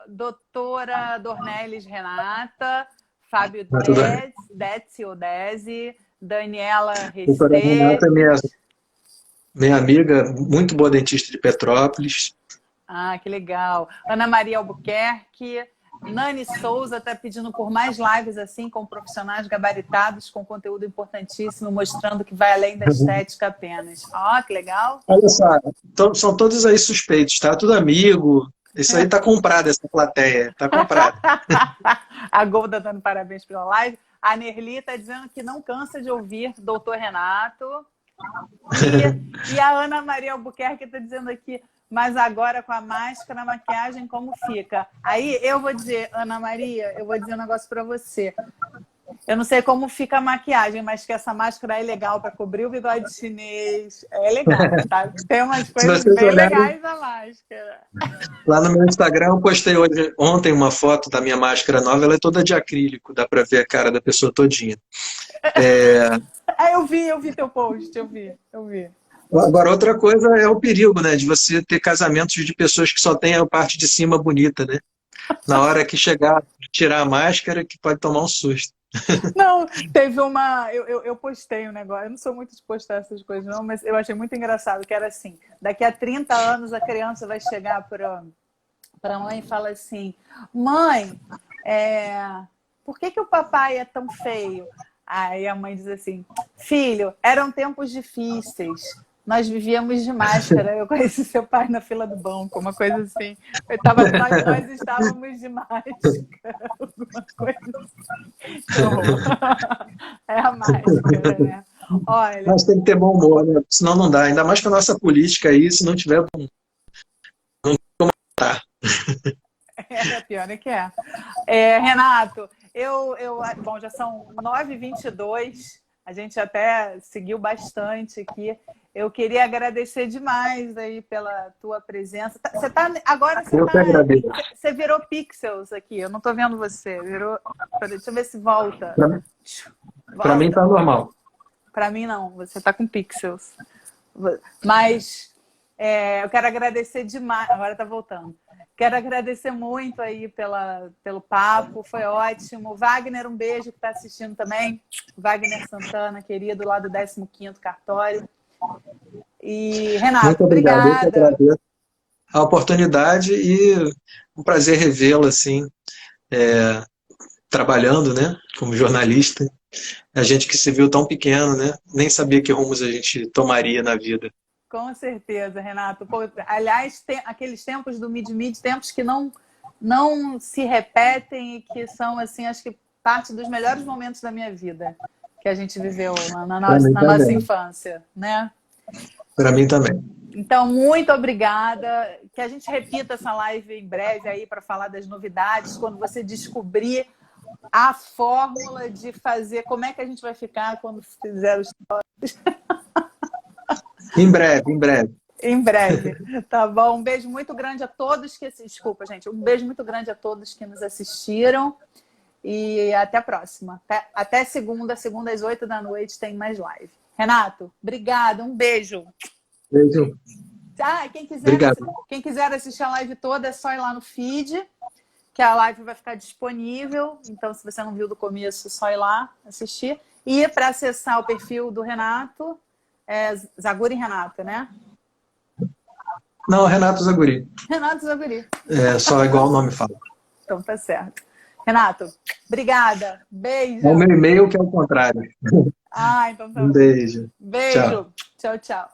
Doutora Dornelles Renata, Fábio Mas tudo bem. Dezzi ou Desi, Daniela A doutora Renata é Resteves. minha amiga, muito boa dentista de Petrópolis. Ah, que legal. Ana Maria Albuquerque. Nani Souza está pedindo por mais lives assim, com profissionais gabaritados, com conteúdo importantíssimo, mostrando que vai além da estética apenas. Ó, que legal. Olha só, são todos aí suspeitos, tá? Tudo amigo. Isso aí tá comprado, essa plateia. Tá comprado. A Golda dando parabéns pela live. A Nerli está dizendo que não cansa de ouvir Doutor Renato. E a Ana Maria Albuquerque está dizendo aqui, mas agora com a máscara, a maquiagem, como fica? Aí eu vou dizer, Ana Maria, eu vou dizer um negócio para você. Eu não sei como fica a maquiagem, mas que essa máscara é legal para cobrir o bigode chinês. É legal, tá? Tem umas Se coisas vocês bem olharem, legais na máscara. lá no meu Instagram, eu postei ontem uma foto da minha máscara nova. Ela é toda de acrílico, dá pra ver a cara da pessoa todinha. Eu vi teu post, eu vi. Agora, outra coisa é o perigo, né? De você ter casamentos de pessoas que só têm a parte de cima bonita, né? Na hora que chegar, tirar a máscara, que pode tomar um susto. Não, teve uma. Eu postei um negócio. Eu não sou muito de postar essas coisas, não, mas eu achei muito engraçado, que era assim: daqui a 30 anos a criança vai chegar para a mãe e fala assim: mãe, por que o papai é tão feio? Aí a mãe diz assim: filho, eram tempos difíceis. Nós vivíamos de máscara. Eu conheci seu pai na fila do banco, uma coisa assim. Nós estávamos de máscara, alguma coisa assim. É a máscara, né? Olha. Mas tem que ter bom humor, né? Senão não dá. Ainda mais com a nossa política aí, se não tiver bom. Não tem como matar. Pior é que é. Renato, bom, já são 9h22. A gente até seguiu bastante aqui. Eu queria agradecer demais aí pela tua presença. Você virou pixels aqui. Eu não estou vendo você. Deixa eu ver se volta. Para mim tá normal. Para mim não. Você está com pixels. Mas eu quero agradecer demais. Agora está voltando. Quero agradecer muito aí pelo papo, foi ótimo. Wagner, um beijo, que está assistindo também. Wagner Santana, querido, lá do 15º Cartório. E, Renato, muito obrigado, obrigada. Eu agradeço a oportunidade e um prazer revê-la, assim, trabalhando, né, como jornalista. A gente que se viu tão pequeno, né, nem sabia que rumos a gente tomaria na vida. Com certeza, Renato. Pô, aliás, aqueles tempos do Mid-Mid, tempos que não se repetem e que são, assim, acho que parte dos melhores momentos da minha vida que a gente viveu na nossa infância, né? Para mim também. Então, muito obrigada. Que a gente repita essa live em breve aí para falar das novidades, quando você descobrir a fórmula de fazer, como é que a gente vai ficar quando fizer os stories. Em breve, em breve. Em breve, tá bom? Um beijo muito grande a todos que... Desculpa, gente. Um beijo muito grande a todos que nos assistiram. E até a próxima. Até segunda às 8h tem mais live. Renato, obrigada. Um beijo. Beijo. Quem quiser assistir a live toda, é só ir lá no feed, que a live vai ficar disponível. Então, se você não viu do começo, é só ir lá assistir. E para acessar o perfil do Renato... Zaguri Renato, né? Não, Renato Zaguri. Renato Zaguri. Só igual o nome fala. Então tá certo. Renato, obrigada. Beijo. É o meu e-mail que é o contrário. Então tá. Um beijo. Beijo. Tchau, tchau.